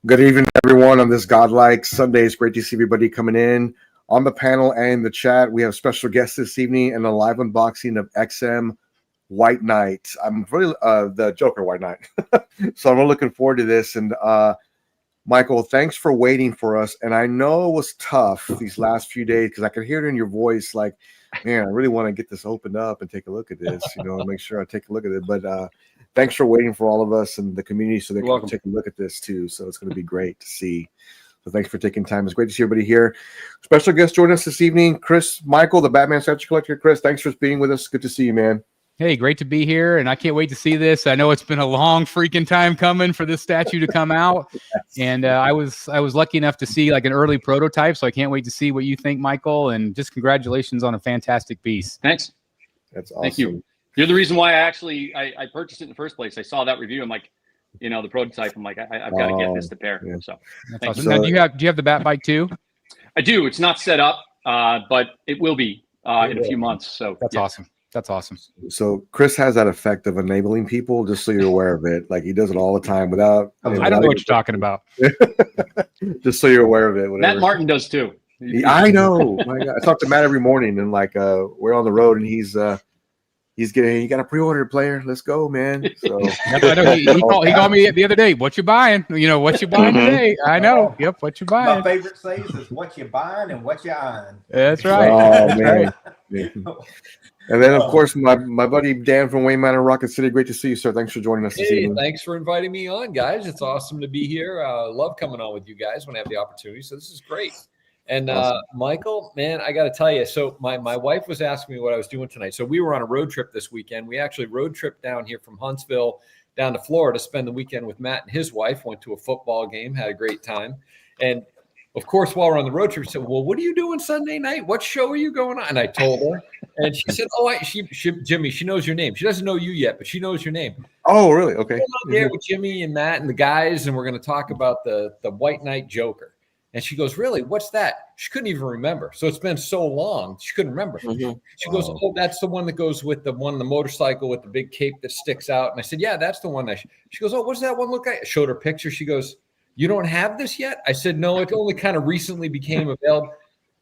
Good evening, everyone, on this Godlike Sunday. It's great to see everybody coming in on the panel and the chat. We have special guests this evening and a live unboxing of XM White Knight. I'm really the Joker White Knight. So I'm really looking forward to this. And Michael, thanks for waiting for us. And I know it was tough these last few days because I could hear it in your voice like, man, I really want to get this opened up and take a look at this, make sure I take a look at it. But thanks for waiting for all of us and the community so they can take a look at this too. So it's going to be great to see. So thanks for taking time. It's great to see everybody here. Special guest joining us this evening, Chris Michael, the Batman Statue Collector. Chris, thanks for being with us. Good to see you, man. Hey, great to be here, and I can't wait to see this. I know it's been a long freaking time coming for this statue to come out, and I was lucky enough to see like an early prototype, so I can't wait to see what you think, Michael, and just congratulations on a fantastic piece. Thanks. That's awesome. Thank you. You're the reason why I purchased it in the first place. I saw that review. I'm like, the prototype. I'm like, I've got to get this to pair. Yeah. So that's awesome. Now, do you have the bat bike too? I do. It's not set up, but it will be in a few months. So that's awesome. That's awesome. So Chris has that effect of enabling people, just so you're aware of it. Like he does it all the time without. I don't know what you're talking about. Just so you're aware of it. Whatever. Matt Martin does too. I know. My God. I talk to Matt every morning, and like we're on the road, and he's getting. You got a pre-order player. Let's go, man. So I know. He called me the other day. What you buying? What you buying today? I know. Yep. What you buying? My favorite saying is what you buying and what you eyeing. That's right. Oh man. And then, of course, my buddy Dan from Wayne Manor, Rocket City. Great to see you, sir. Thanks for joining us this evening. Thanks for inviting me on, guys. It's awesome to be here. Love coming on with you guys when I have the opportunity. So this is great. And awesome. Michael, man, I got to tell you. So my wife was asking me what I was doing tonight. So we were on a road trip this weekend. We actually road tripped down here from Huntsville down to Florida to spend the weekend with Matt and his wife. Went to a football game, had a great time. And of course, while we're on the road trip, she said, well, what are you doing Sunday night? What show are you going on? And I told her, and she said, Jimmy, she knows your name. She doesn't know you yet, but she knows your name. Oh, really? Okay. I'm there with Jimmy and Matt and the guys, and we're going to talk about the White Knight Joker. And she goes, really? What's that? She couldn't even remember. So it's been so long, she couldn't remember. Mm-hmm. She goes, oh, that's the one that goes with the motorcycle with the big cape that sticks out. And I said, yeah, that's the one. She goes, oh, what's that one look like? I showed her a picture. She goes, you don't have this yet? I said, no, it only kind of recently became available.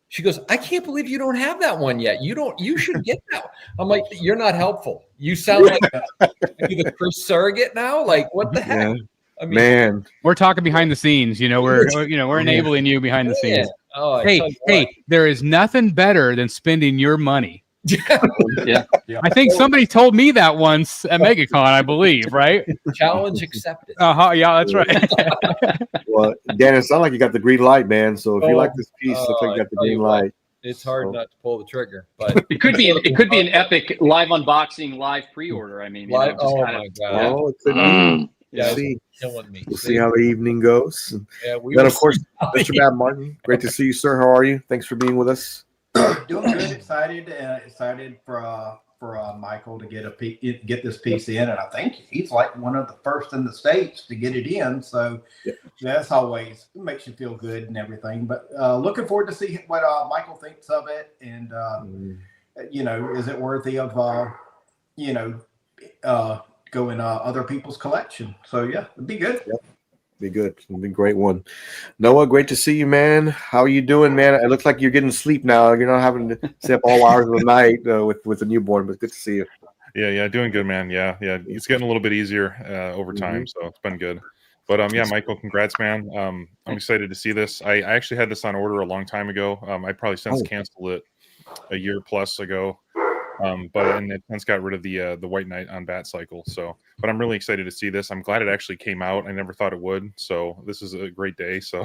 She goes, I can't believe you don't have that one yet. You should get that one. I'm like, you're not helpful. You sound like you're the Chris surrogate now. Like, what the heck? Yeah. I mean, man, we're talking behind the scenes. We're enabling you behind the scenes. Oh, hey, there is nothing better than spending your money. Yeah. I think somebody told me that once at MegaCon, I believe, right? Challenge accepted. Yeah, that's right. Well, Dan, it sounds like you got the green light, man. So if you like this piece, looks like you got the green light. It's hard not to pull the trigger, but it could be an epic live unboxing, live pre-order. I mean, my God! It could be. Yeah, killing me. We'll see how the evening goes. Yeah, then of course, Mr. Matt Martin. Great to see you, sir. How are you? Thanks for being with us. Doing good. Excited for Michael to get this piece in, and I think he's like one of the first in the States to get it in. So that's always makes you feel good and everything. But looking forward to see what Michael thinks of it, and is it worthy of go in other people's collection? So yeah, it'd be good. Yep. Be good. It'll be a great one. Noah, great to see you, man. How are you doing, man? It looks like you're getting sleep now. You're not having to stay up all hours of the night with the newborn, but good to see you. Yeah, doing good, man. Yeah. It's getting a little bit easier over time, so it's been good. But Michael, congrats, man. I'm excited to see this. I actually had this on order a long time ago. I probably since canceled it a year plus ago. But it since got rid of the White Knight on Bat Cycle. So, but I'm really excited to see this. I'm glad it actually came out. I never thought it would. So this is a great day. So,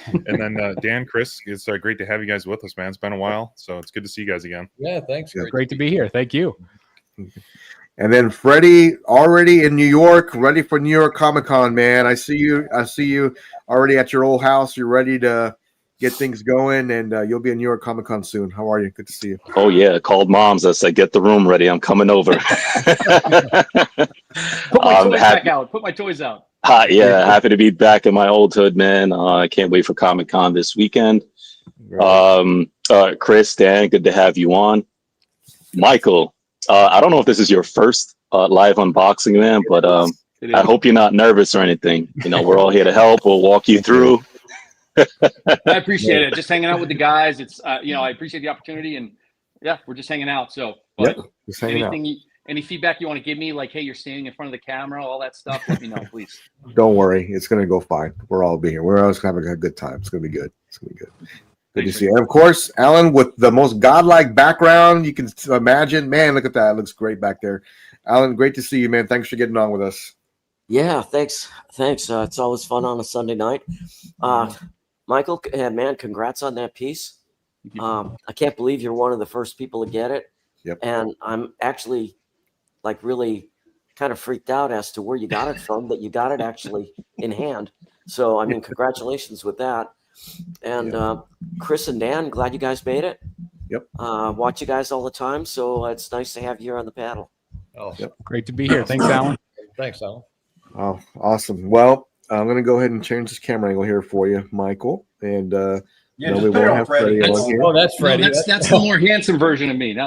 and then Dan, Chris, it's great to have you guys with us, man. It's been a while, so it's good to see you guys again. Yeah, thanks. Great to be here. Thank you. And then Freddie, already in New York, ready for New York Comic Con, man. I see you already at your old house. You're ready to get things going, and you'll be in New York Comic Con soon. How are you? Good to see you. Oh yeah, called moms. I said, get the room ready. I'm coming over. Put my toys out. Yeah, happy to be back in my old hood, man. I can't wait for Comic Con this weekend. Chris, Dan, good to have you on. Michael, I don't know if this is your first live unboxing, man, but I hope you're not nervous or anything. You know, we're all here to help. We'll walk you through. I appreciate it. Just hanging out with the guys. It's I appreciate the opportunity, and yeah, we're just hanging out. So, but just hanging out. Any feedback you want to give me, like, hey, you're standing in front of the camera, all that stuff, let me know, please. Don't worry, it's gonna go fine. We're all be here. We're always gonna have a good time. It's gonna be good. It's gonna be good. Good to see you. And of course, Alan, with the most godlike background you can imagine. Man, look at that. It looks great back there. Alan, great to see you, man. Thanks for getting on with us. Yeah, thanks. It's always fun on a Sunday night. Michael, man, congrats on that piece. I can't believe you're one of the first people to get it. Yep. And I'm actually like really kind of freaked out as to where you got it from, that you got it actually in hand. So, I mean, congratulations with that. And Chris and Dan, glad you guys made it. Yep. Watch you guys all the time. So it's nice to have you here on the panel. Oh, yep. Great to be here. Thanks, Alan. Thanks, Alan. Oh, awesome. Well, I'm going to go ahead and change this camera angle here for you, Michael. And Yeah, no, just we put it won't on have Freddie. Freddie on here. Oh, that's Freddie. No, that's the more handsome version of me.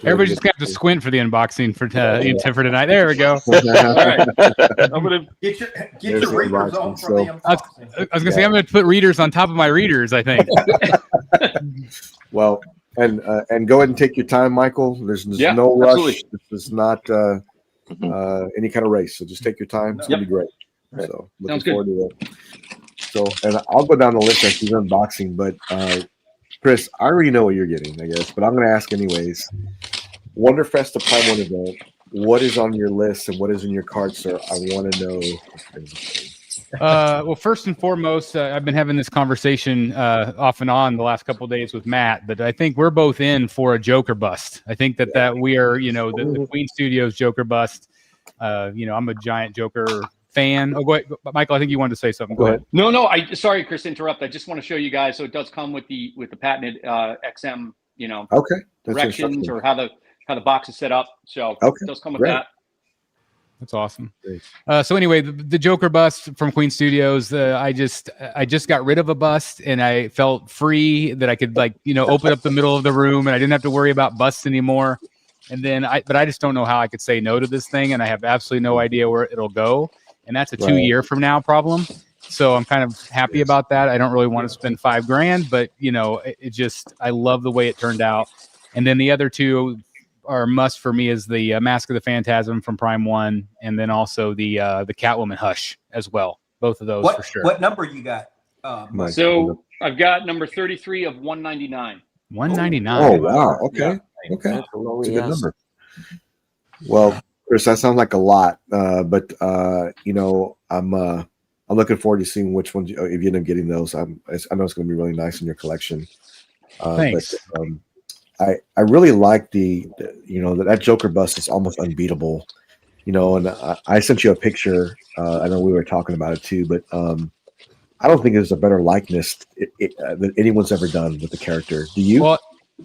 Everybody's just got to squint for the unboxing for tonight. There we go. All right. I'm gonna Get your There's the readers on unboxing, for the unboxing. I was gonna say I'm gonna put readers on top of my readers, I think. Well, and go ahead and take your time, Michael. There's no rush. Absolutely. This is not any kind of race. So just take your time. It's going to be great. So looking forward to it. So, and I'll go down the list as he's unboxing, but Chris, I already know what you're getting, I guess, but I'm going to ask anyways. Wonderfest to Prime 1 event. What is on your list and what is in your cart, sir? I want to know. Well, first and foremost, I've been having this conversation off and on the last couple of days with Matt, but I think we're both in for a Joker bust. I think that we are, the Queen Studios Joker bust. I'm a giant Joker fan. Oh, go ahead, Michael. I think you wanted to say something. Go ahead. No. Sorry, Chris, to interrupt. I just want to show you guys. So it does come with the patented XM, okay, directions or how the box is set up. So it does come with that. That's awesome. So anyway, the Joker bust from Queen Studios. I just got rid of a bust, and I felt free that I could open up the middle of the room, and I didn't have to worry about busts anymore. And then but I just don't know how I could say no to this thing, and I have absolutely no idea where it'll go. And that's a 2-year from now problem. So I'm kind of happy about that. I don't really want to spend $5,000, but I love the way it turned out. And then the other two are must for me is the Mask of the Phantasm from Prime 1, and then also the Catwoman Hush as well. Both of those for sure. What number you got? So I've got number 33 of 199. 199. Oh wow. Okay. Yeah. Okay. That's a good number. Well, Chris, that sounds like a lot, but I'm looking forward to seeing which ones if you end up getting those. I know it's going to be really nice in your collection. Thanks. But, I really like that Joker bust is almost unbeatable, and I sent you a picture. I know we were talking about it too, but I don't think there's a better likeness that anyone's ever done with the character. Do you? Well,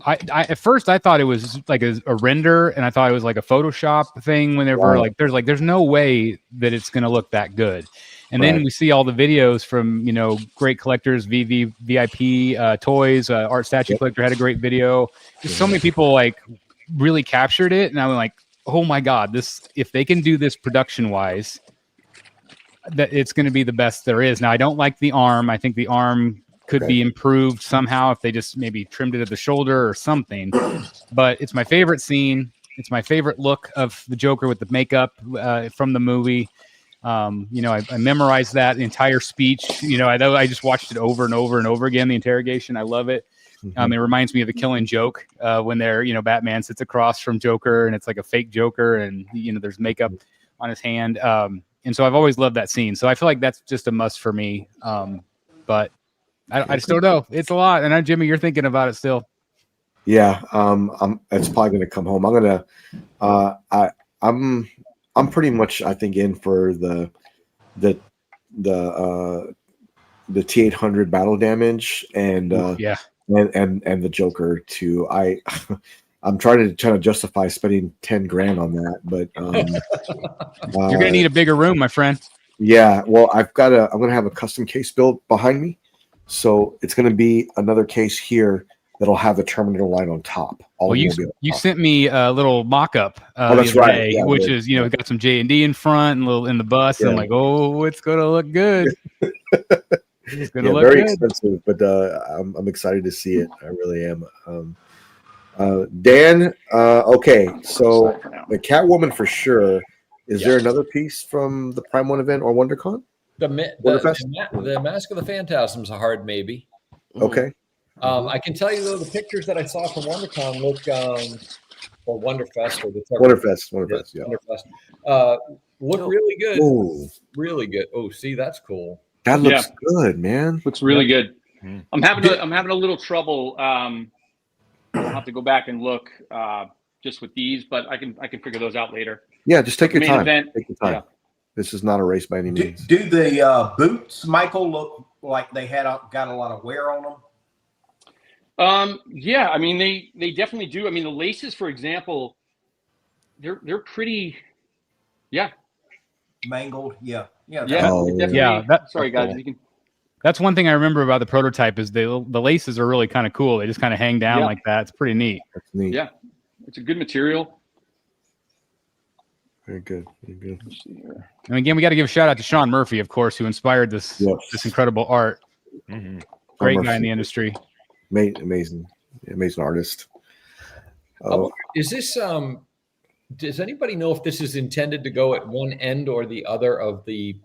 I at first I thought it was like a render, and I thought it was like a Photoshop thing. Whenever there's no way that it's going to look that good. And then we see all the videos from great collectors, VIP Toys, Art Statue Collector had a great video. Just so many people really captured it, and I'm like, oh my god, if they can do this production wise, that it's going to be the best there is. Now I don't like the arm. I think the arm could be improved somehow if they just maybe trimmed it at the shoulder or something. But it's my favorite scene. It's my favorite look of the Joker with the makeup from the movie. I memorized that entire speech. I just watched it over and over and over again. The interrogation, I love it. It reminds me of the Killing Joke when Batman sits across from Joker and it's like a fake Joker and there's makeup on his hand. And so I've always loved that scene. So I feel like that's just a must for me. But I just don't know. It's a lot. And Jimmy, you're thinking about it still. Yeah. It's probably going to come home. I'm pretty much, I think, in for the T800 battle damage and the Joker too. I'm trying to justify spending $10,000 on that, but you're gonna need a bigger room, my friend. Yeah, well, I'm gonna have a custom case built behind me, so it's gonna be another case here that'll have the Terminator line on top. All Well, of them you will be on you top. sent me a little mock-up Oh, that's the other right. day, Yeah, which but- is got some J&D in front and a little in the bus. And I'm Yeah. like, oh, it's gonna look good. It's gonna look very good. expensive, but I'm excited to see it. I really am. Dan, okay, so the Catwoman for sure. Is there another piece from the Prime One event or WonderCon? The Mask of the Phantasm's a hard maybe. Okay. I can tell you though, the pictures that I saw from WonderCon look, or Wonderfest, or the Wonderfest, yeah. Wonderfest, look really good. Ooh, Really good. Oh, see, that's cool. that looks good, man. Looks really good. I'm having a little trouble. I'll have to go back and look just with these, but I can figure those out later. Yeah, just take your Main time. event, Take your time. yeah. This is not a race by any means. Do the boots, Michael, look like they got a lot of wear on them? Yeah, I mean they definitely do. I mean the laces, for example, they're pretty, Mangled, yeah. Definitely. Sorry guys, cool. you can. That's one thing I remember about the prototype is the laces are really kind of cool. They just kind of hang down Yeah. like that. It's pretty neat. That's neat. Yeah, it's a good material. Very good. Very good. Let's see here. And again, we got to give a shout out to Sean Murphy, of course, who inspired this incredible art. Mm-hmm. Great Murphy. guy in the industry. Amazing artist. Is this does anybody know if this is intended to go at one end or the other of the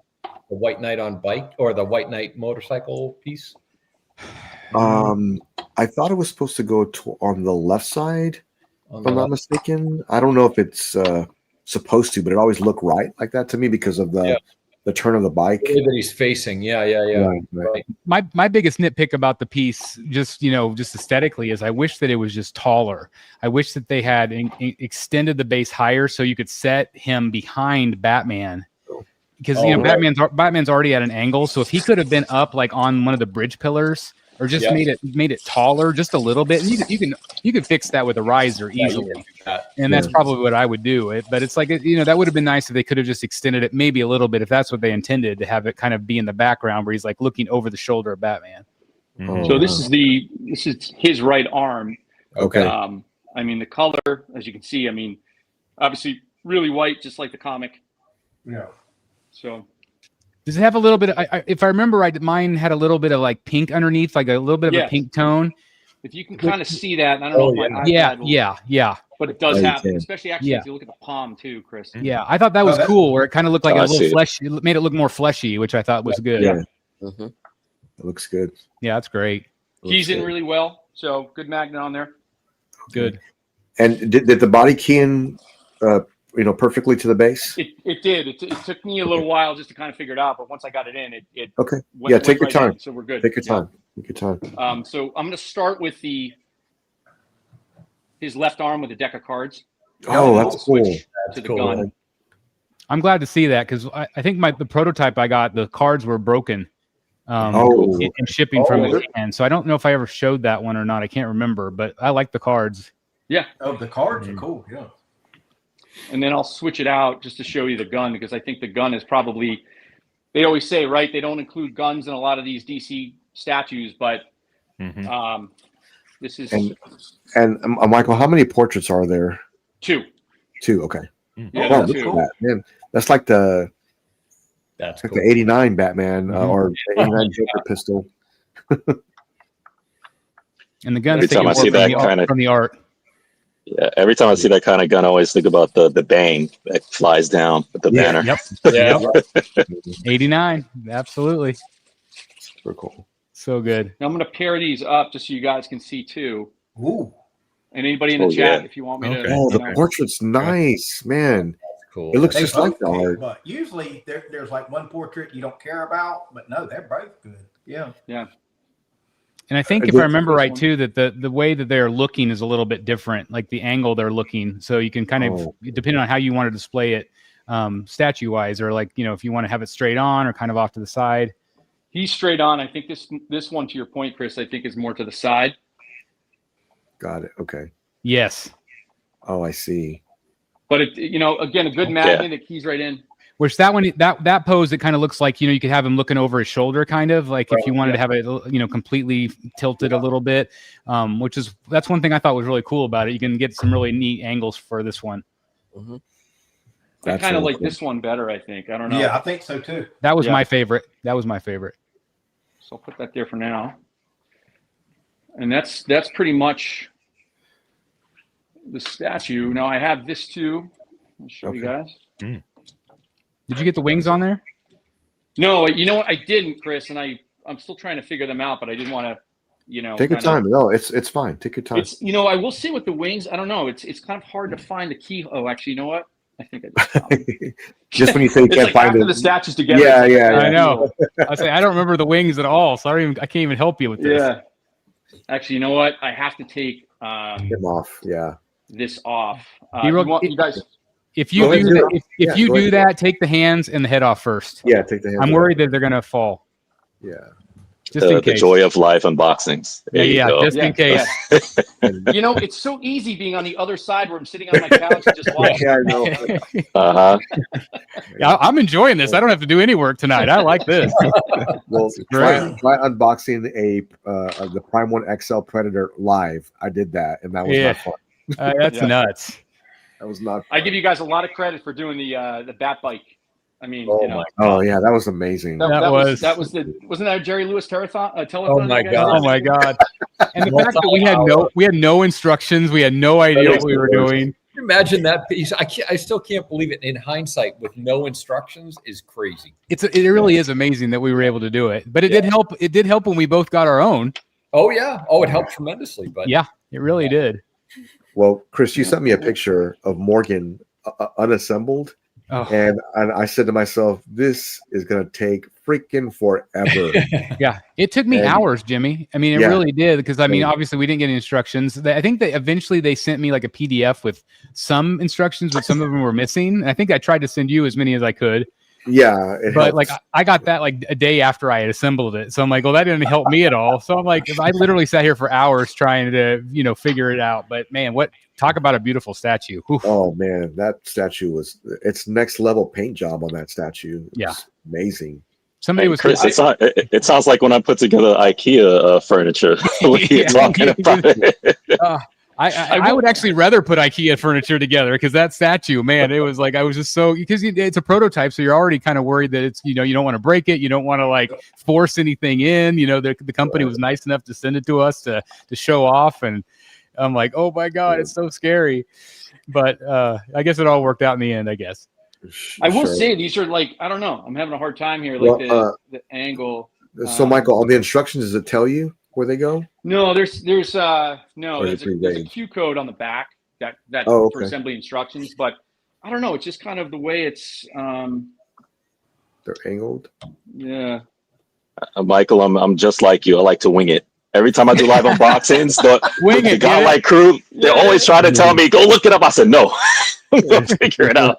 White Knight on bike or the White Knight motorcycle piece? I thought it was supposed to go on the left side, On if the I'm not left? mistaken. I don't know if it's supposed to, but it always looked right like that to me because of the turn of the bike. The way that he's facing. Yeah. Right. My biggest nitpick about the piece, just aesthetically, is I wish that it was just taller. I wish that they had extended the base higher so you could set him behind Batman. Because Batman's already at an angle, so if he could have been up like on one of the bridge pillars, or just made it taller just a little bit, and you can fix that with a riser easily, and that's probably what I would do. But it's like that would have been nice if they could have just extended it maybe a little bit if that's what they intended, to have it kind of be in the background where he's like looking over the shoulder of Batman. So this is his right arm. Okay. I mean the color, as you can see, I mean obviously really white, just like the comic. Yeah. So does it have a little bit of, if I remember right, mine had a little bit of like pink underneath, like a little bit of a pink tone. If you can kind of see that, I don't know if my iPad will, but it does have, especially actually if you look at the palm too, Chris. Yeah, I thought that was cool, where it kind of looked like a little fleshy. It made it look more fleshy, which I thought was good. Yeah. It looks good. Yeah, that's great. Keys in really well, so good magnet on there. Good. And did the body key in perfectly to the base? It did. It took me a little while just to kind of figure it out, but once I got it in, it okay. Went Take your right time. in, so we're good. Take your time. Take your time. So I'm going to start with his left arm with a deck of cards. Oh, that's cool. To the gun. I'm glad to see that, because I think the prototype I got, the cards were broken in shipping from Japan. So I don't know if I ever showed that one or not. I can't remember, but I like the cards. Yeah. Oh, the cards are cool. Yeah. And then I'll switch it out just to show you the gun, because I think the gun is probably, they always say, right, they don't include guns in a lot of these DC statues, but this is. And Michael, how many portraits are there? Two. Okay. Yeah, wow, look at that, man. That's like the 89 Batman or the 89 Joker pistol. And the gun every time I see that kind of from the art. Yeah, every time I see that kind of gun, I always think about the bang that flies down with the banner. Yep. 89. Absolutely. Super cool. So good. Now I'm going to pair these up just so you guys can see too. Ooh. And anybody in the chat, if you want me to. Oh, the portrait's nice, man. Cool. It looks just like the art. But usually there's like one portrait you don't care about, but no, they're both good. Yeah. Yeah. And I think if I remember right too, that the way that they're looking is a little bit different, like the angle they're looking. So you can kind of, depending on how you want to display it statue wise, or like, if you want to have it straight on or kind of off to the side. He's straight on. I think this one, to your point, Chris, I think is more to the side. Got it. Okay. Yes. Oh, I see. But again, a good magnet, it keys right in. Which that one, that pose, it kind of looks like, you could have him looking over his shoulder, kind of like if you wanted to have it, completely tilted a little bit, that's one thing I thought was really cool about it. You can get some really neat angles for this one. Mm-hmm. I kind of like this one better, I think. I don't know. Yeah, I think so too. That was my favorite. So I'll put that there for now. And that's pretty much the statue. Now I have this too. I'll show you guys. Did you get the wings on there? No, you know what? I didn't, Chris, and I'm still trying to figure them out, but I didn't want to, take your time. No, it's fine. Take your time. It's I will say with the wings, I don't know. It's kind of hard to find the key. Oh, actually, you know what? I think I just found it. Just when you say you can't find after it. the statues together. Yeah. I know. I don't remember the wings at all, so I can't even help you with this. Yeah. Actually, you know what? I have to take them off. Yeah. This off. You guys. If you do that, take the hands and the head off first. Yeah, take the hands. I'm worried that they're gonna fall. Yeah. Just in case. The joy of live unboxings. Just in case. Yeah. It's so easy being on the other side where I'm sitting on my couch and just watching. Yeah, I know. Yeah, I'm enjoying this. I don't have to do any work tonight. I like this. Well, try unboxing the Prime 1 XL Predator live. I did that, and that was not fun. That's nuts. That was not fun. I give you guys a lot of credit for doing the bat bike. I mean, oh yeah, that was amazing. Wasn't that Jerry Lewis telethon? Oh my god! Oh my god! And the fact that we had no instructions, we had no idea what we were doing. Can you imagine that piece? I still can't believe it. In hindsight, with no instructions, is crazy. It really is amazing that we were able to do it. But it did help. It did help when we both got our own. Oh yeah. Oh, it helped tremendously. But yeah, it really did. Well, Chris, you sent me a picture of Morgan unassembled. Oh. And I said to myself, this is going to take freaking forever. Yeah, it took me hours, Jimmy. I mean, it really did, because obviously we didn't get any instructions. I think that eventually they sent me like a PDF with some instructions, but some of them were missing. And I think I tried to send you as many as I could. Yeah, but like I got that like a day after I had assembled it. So I'm like, well, that didn't help me at all. So I'm like, I literally sat here for hours trying to figure it out. But man, talk about a beautiful statue. Oof. Oh man, that statue it's next level paint job on that statue. Amazing. Somebody was Chris, it sounds like when I put together IKEA furniture. What you're talking about it. I would actually rather put IKEA furniture together, because that statue, man, it was like, I was just because it's a prototype, so you're already kind of worried that it's, you don't want to break it, you don't want to like force anything in. The company was nice enough to send it to us to show off, and I'm like, oh my god, it's so scary. But I guess it all worked out in the end, I guess. I will say these are like, I don't know, I'm having a hard time here, like the angle. So Michael, on the instructions, does it tell you where they go? No, there's a Q code on the back that for assembly instructions, but I don't know, it's just kind of the way it's they're angled. Yeah. Michael, I'm just like you. I like to wing it. Every time I do live unboxings, the Godlike crew, they always try to tell me, go look it up. I said, no, go figure it out.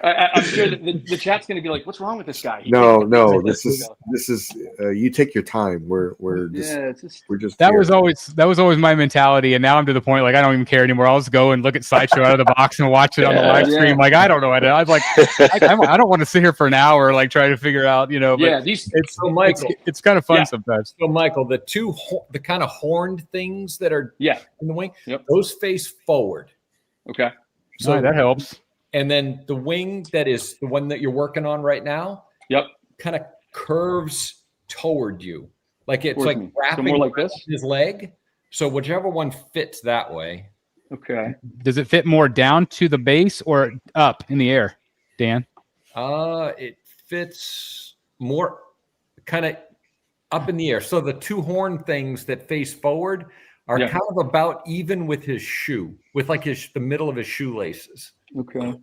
I'm sure that the chat's going to be like, what's wrong with this guy? No, this is you take your time. We're just that was always my mentality, and now I'm to the point like I don't even care anymore. I'll just go and look at Sideshow out of the box and watch it on the live stream. Like I don't know. I was like, I don't want to sit here for an hour like trying to figure out, But it's kind of fun sometimes. So Michael, the kind of horned things that are in the wing, those face forward. Okay, so that helps. And then the wing that is the one that you're working on right now, kind of curves toward you, like it's like wrapping more like this his leg. So whichever one fits that way. Okay. Does it fit more down to the base or up in the air, Dan? It fits more kind of up in the air. So the two horn things that face forward are kind of about even with his shoe, with like the middle of his shoelaces. Okay.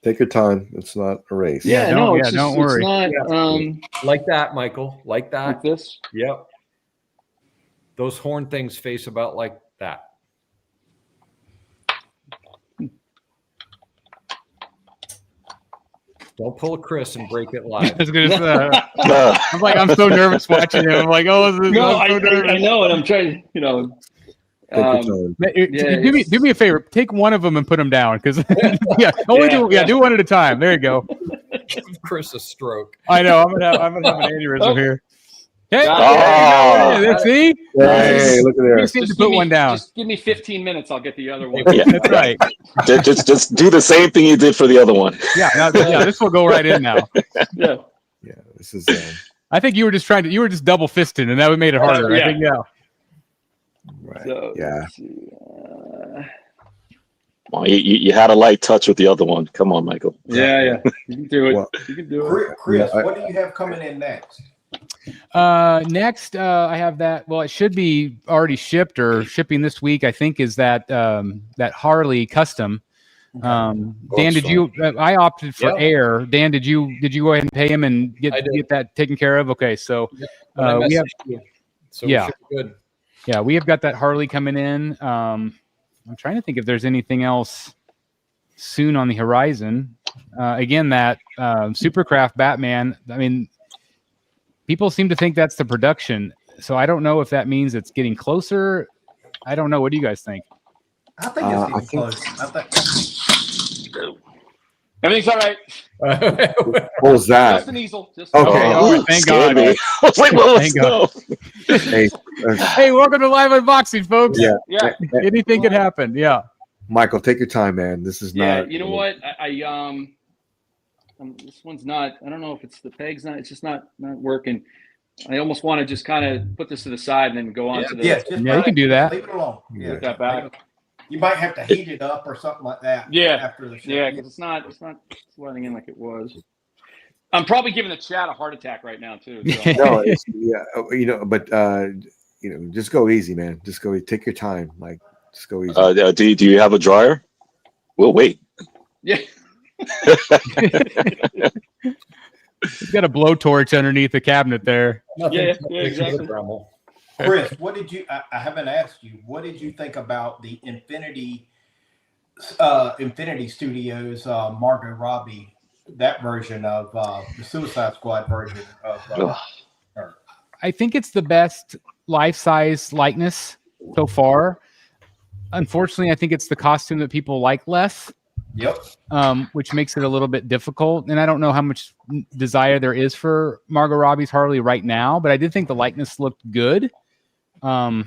Take your time. It's not a race. Don't worry. It's not, like that, Michael. Like that. Like this? Yep. Those horn things face about like that. Don't pull a Chris and break it live. I was gonna say, I'm so nervous watching it. I'm like, oh, I know, and I'm trying, Take your time. Do me a favor. Take one of them and put them down, because do one at a time. There you go. Give Chris a stroke. I know. I'm gonna have an aneurysm here. Hey, Oh. see? Hey, look at there. Just to put one down. Just give me 15 minutes. I'll get the other one. Yeah. That's right. Just do the same thing you did for the other one. Yeah, this will go right in now. Yeah. Yeah, this is. I think you were just double fisting, and that would made it harder. Yeah. I think, Right. So, Yeah. let's see, Well, you had a light touch with the other one. Come on, Michael. yeah. You can do it. Well, You can do it. Chris, what do you have coming in next? Next, I have that. Well, it should be already shipped or shipping this week. I think is that Harley custom. Dan, did you? I opted for Air. Dan, did you go ahead and pay him and get that taken care of? Okay, so we have. So Yeah. we should be good. Yeah, we have got that Harley coming in. I'm trying to think if there's anything else soon on the horizon. Again, that Supercraft Batman. I mean, people seem to think that's the production, so I don't know if that means it's getting closer. I don't know. What do you guys think? I think it's getting close. Everything's all right. What was that? Just an easel. Just Okay. Oh, thank God. I was like, what was Thank God. that? Hey, welcome to Live Unboxing, folks. Yeah. Anything could happen. Yeah. Michael, take your time, man. This is Yeah. not. You know what? This one's not. I don't know if it's the peg's not. It's just not working. I almost want to just kind of put this to the side and then go on to the. Yeah, You can do that. Leave it alone. Yeah. Put that back. You might have to heat it up or something like that. Yeah. After the show. Yeah, because it's not sliding in like it was. I'm probably giving the chat a heart attack right now too. So. No, but just go easy, man. Just go. Take your time. Like, just go easy. Do you have a dryer? We'll wait. Yeah. He's got a blowtorch underneath the cabinet there. Yeah, exactly. Chris, what did you? I haven't asked you. What did you think about the Infinity Studios Margot Robbie, that version of the Suicide Squad version of her? I think it's the best life-size likeness so far. Unfortunately, I think it's the costume that people like less. Yep. Which makes it a little bit difficult. And I don't know how much desire there is for Margot Robbie's Harley right now, but I did think the likeness looked good. I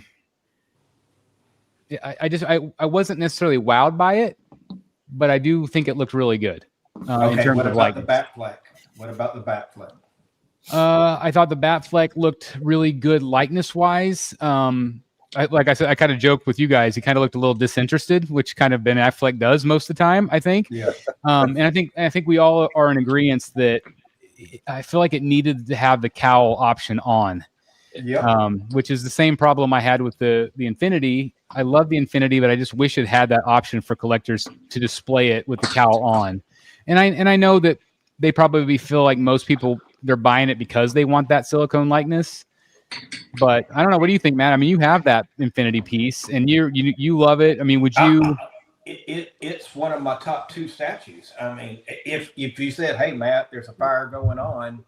wasn't necessarily wowed by it, but I do think it looked really good. In terms what of about likeness. the bat fleck? What about the bat fleck? I thought the Batfleck looked really good likeness-wise. Like I said, I kind of joked with you guys. He kind of looked a little disinterested, which kind of Ben Affleck does most of the time, I think. Yeah. And I think we all are in agreement that I feel like it needed to have the cowl option on. Yeah. Which is the same problem I had with the Infinity. I love the Infinity, but I just wish it had that option for collectors to display it with the cowl on. And I know that they probably feel like most people, they're buying it because they want that silicone likeness. But I don't know. What do you think, Matt? I mean, you have that Infinity piece, and you love it. I mean, would you? It's one of my top two statues. I mean, if you said, "Hey, Matt, there's a fire going on,"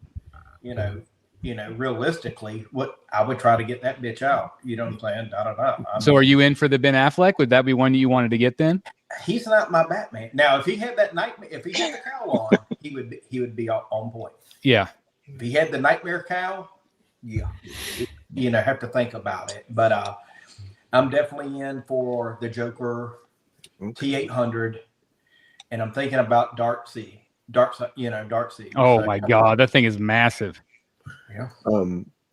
realistically, what I would try to get that bitch out. You know what I'm saying? I don't know. So, are you in for the Ben Affleck? Would that be one you wanted to get then? He's not my Batman. Now, if he had that nightmare, if he had the cowl on, he would be on point. Yeah. If he had the nightmare cowl, yeah, have to think about it. But I'm definitely in for the Joker T800, and I'm thinking about Dark Sea. Oh my God, that thing is massive. Yeah.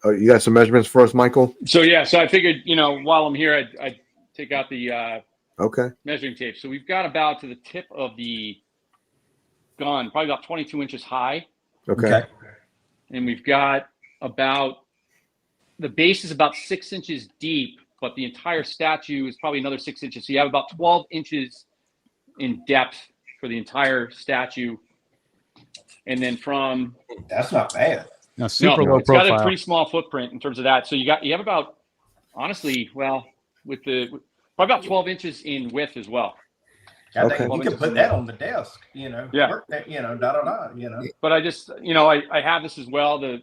You got some measurements for us, Michael? So I figured, while I'm here, I'd take out the measuring tape. So we've got about to the tip of the gun, probably about 22 inches high. Okay. And we've got the base is about 6 inches deep, but the entire statue is probably another 6 inches. So you have about 12 inches in depth for the entire statue. And then that's not bad. No, super low profile. It's got a pretty small footprint in terms of that. So you have about, honestly, probably about 12 inches in width as well. I think you can put that on the desk, work that, But I just, I have this as well, the,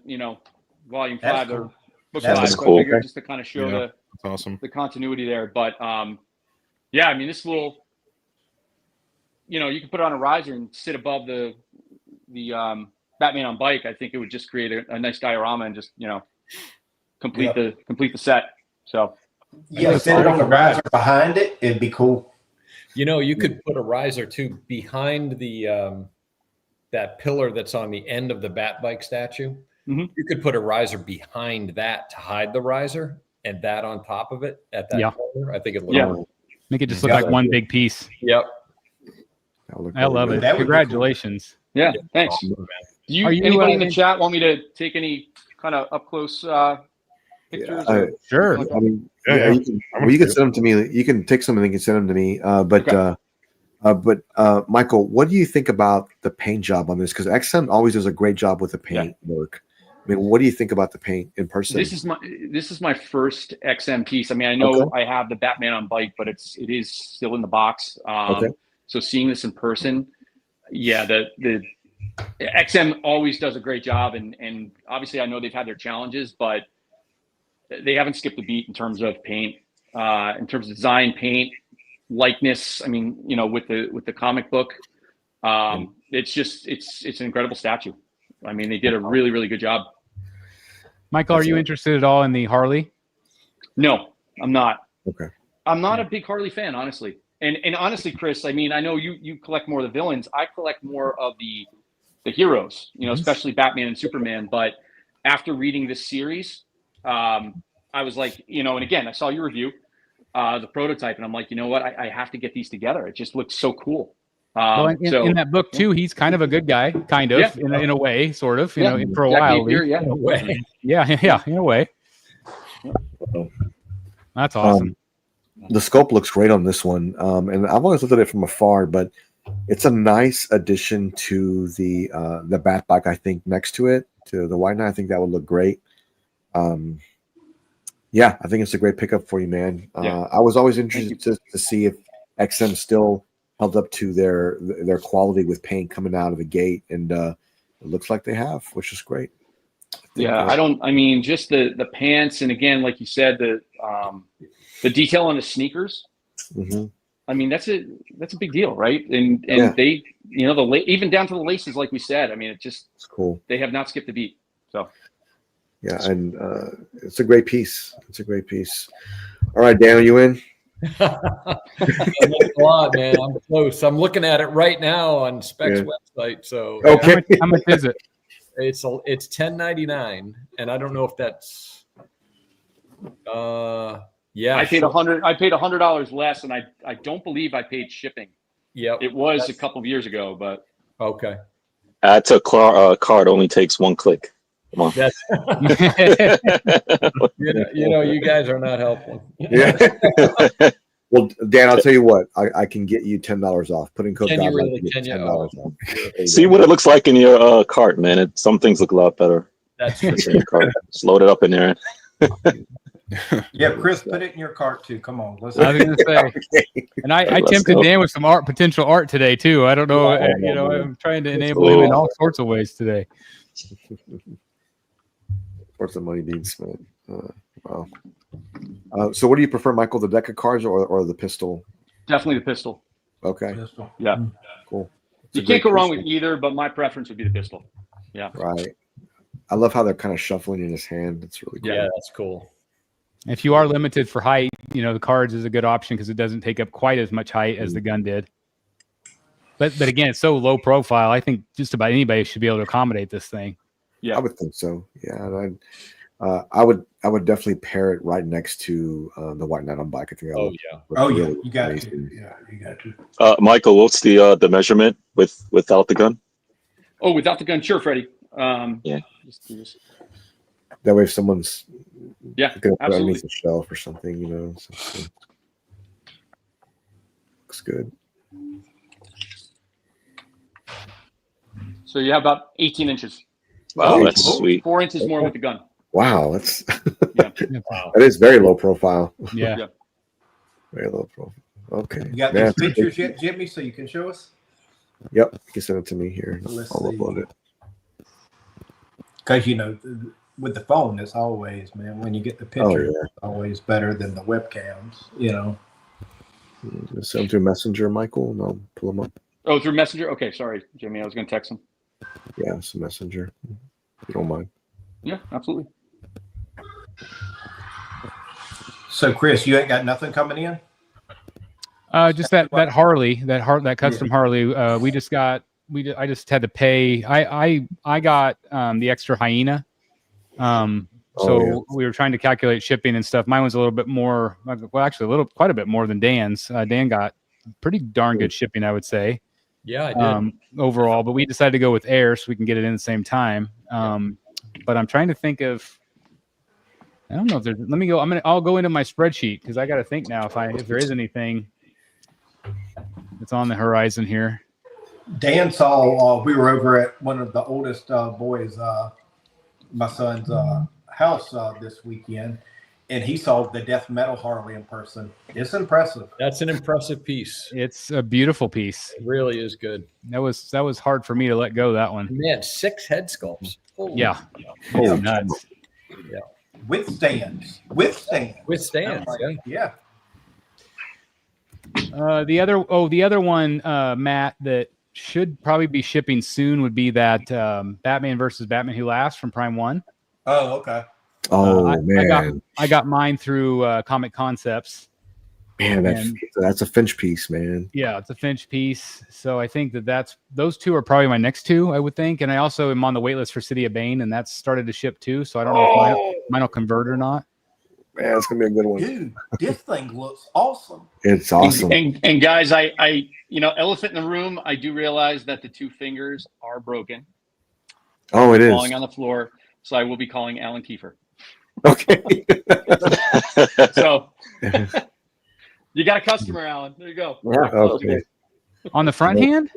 volume 5, or book 5. That's So cool. I figured just to kind of show That's awesome. The continuity there. But yeah, I mean, this little, you can put it on a riser and sit above the Batman on bike. I think it would just create a nice diorama and just complete the set. So yeah, sit it on the riser behind it. It'd be cool. You could put a riser too behind the that pillar that's on the end of the Bat bike statue. Mm-hmm. You could put a riser behind that to hide the riser, and that on top of it at that corner. I think it looks cool. Make it just look like one big piece. Yep. I love it. Congratulations. Cool. Yeah, thanks. Awesome, Do anybody in the chat want me to take any kind of up close pictures? Sure. I mean, you can send them to me. You can take some and you can send them to me. But Michael, what do you think about the paint job on this? Because XM always does a great job with the paint work. I mean, what do you think about the paint in person? This is my first XM piece. I mean, I know I have the Batman on bike, but it is still in the box. So seeing this in person, the XM always does a great job, and obviously I know they've had their challenges, but they haven't skipped a beat in terms of paint, in terms of design, paint, likeness. I mean, with the comic book, it's an incredible statue. I mean, they did a really, really good job. Michael, are you interested at all in the Harley? No, I'm not. Okay. I'm not a big Harley fan, honestly. And honestly, Chris, I mean, I know you collect more of the villains. I collect more of the heroes, especially Batman and Superman. But after reading this series, I was like, and again, I saw your review, the prototype, and I'm like, you know what? I have to get these together. It just looks so cool. In that book too, he's kind of a good guy, kind of in a way, sort of, for a while. In a way. In a way. That's awesome. The sculpt looks great on this one, and I've always looked at it from afar, but it's a nice addition to the Bat bike. I think next to it, to the White Knight, I think that would look great. I think it's a great pickup for you, man. I was always interested to see if XM still held up to their quality with paint coming out of the gate, and it looks like they have, which is great. I mean, just the pants, and again, like you said, the detail on the sneakers. Mm-hmm. I mean, that's a big deal, right? And they, even down to the laces, like we said. I mean, it's cool. They have not skipped a beat. So. Yeah, and it's a great piece. All right, Dan, are you in? Thanks a lot, man. I'm close. I'm looking at it right now on Specs website. So okay, how much is it? It's $10.99, and I don't know if that's I paid $100 less, and I don't believe I paid shipping. Yep, it was a couple of years ago, but okay. Add to card only takes one click. Come on. You guys are not helpful. Yeah. Well, Dan, I'll tell you what. I can get you $10 off. Put in code Can you Godlike really? to get $10 off. See what it looks like in your cart, man. Some things look a lot better. That's true. In your cart. Just load it up in there. Yeah, Chris, put it in your cart too. Come on, let's. I was going to say, and I tempted Dan with some potential art today too. I don't know, I'm trying to enable him in all sorts of ways today. What's the money needs, man? Wow. So, what do you prefer, Michael? The deck of cards or the pistol? Definitely the pistol. Okay. Pistol. Yeah. Cool. You can't go wrong with either, but my preference would be the pistol. Yeah. Right. I love how they're kind of shuffling in his hand. It's really cool. Yeah, that's cool. If you are limited for height, the cards is a good option because it doesn't take up quite as much height as the gun did. But again, it's so low profile. I think just about anybody should be able to accommodate this thing. Yeah, I would think so. Yeah, I would definitely pair it right next to the White Knight on bike. I think. You got to. Yeah, you got to. Michael, what's the measurement without the gun? Oh, without the gun, sure, Freddie. That way, if someone's absolutely underneath a shelf or something, looks good. So you have about 18 inches. Wow, that's sweet. 4 inches more with the gun. Wow, that's Wow. that is very low profile. Yeah. Very low profile. Okay. You got these pictures yet, Jimmy, so you can show us? Yep, you can send it to me here. Let's I'll see. upload it. Because with the phone, it's always, man, when you get the picture, it's always better than the webcams, you know. Send them through Messenger, Michael, and I'll pull them up. Oh, through Messenger? Okay, sorry, Jimmy. I was going to text him. Yeah, it's a Messenger. If you don't mind. Yeah, absolutely. So, Chris, you ain't got nothing coming in? Just that Harley, that custom Harley. I just had to pay. I got the extra hyena. So we were trying to calculate shipping and stuff. Mine was a little bit more. Well, actually, quite a bit more than Dan's. Dan got pretty darn good shipping, I would say. Yeah, I did. Overall, but we decided to go with air so we can get it in the same time. But I'm trying to think of. I don't know if there's. Let me go. I'll go into my spreadsheet because I got to think now if there is anything that's on the horizon here. Dan saw. We were over at one of the oldest boys, my son's house this weekend, and he saw the death metal Harley in person. It's impressive. That's an impressive piece. It's a beautiful piece. It really is good. That was hard for me to let go, that one. Man, 6 head sculpts. Holy nuts. Yeah. With stands. Yeah. The other one, Matt, that should probably be shipping soon would be that Batman versus Batman Who Laughs from Prime 1. Oh, okay. Man. I got mine through Comic Concepts. Man, that's a Finch piece, man. Yeah, it's a Finch piece. So I think those two are probably my next two, I would think. And I also am on the wait list for City of Bane, and that's started to ship too. So I don't know if mine will convert or not. Man, it's gonna be a good one. Dude, this thing looks awesome. It's awesome. And guys, I elephant in the room, I do realize that the 2 fingers are broken. Oh, it is falling on the floor. So I will be calling Alan Kiefer. Okay. So you got a customer, Alan. There you go. Yeah. Okay. On the front hand?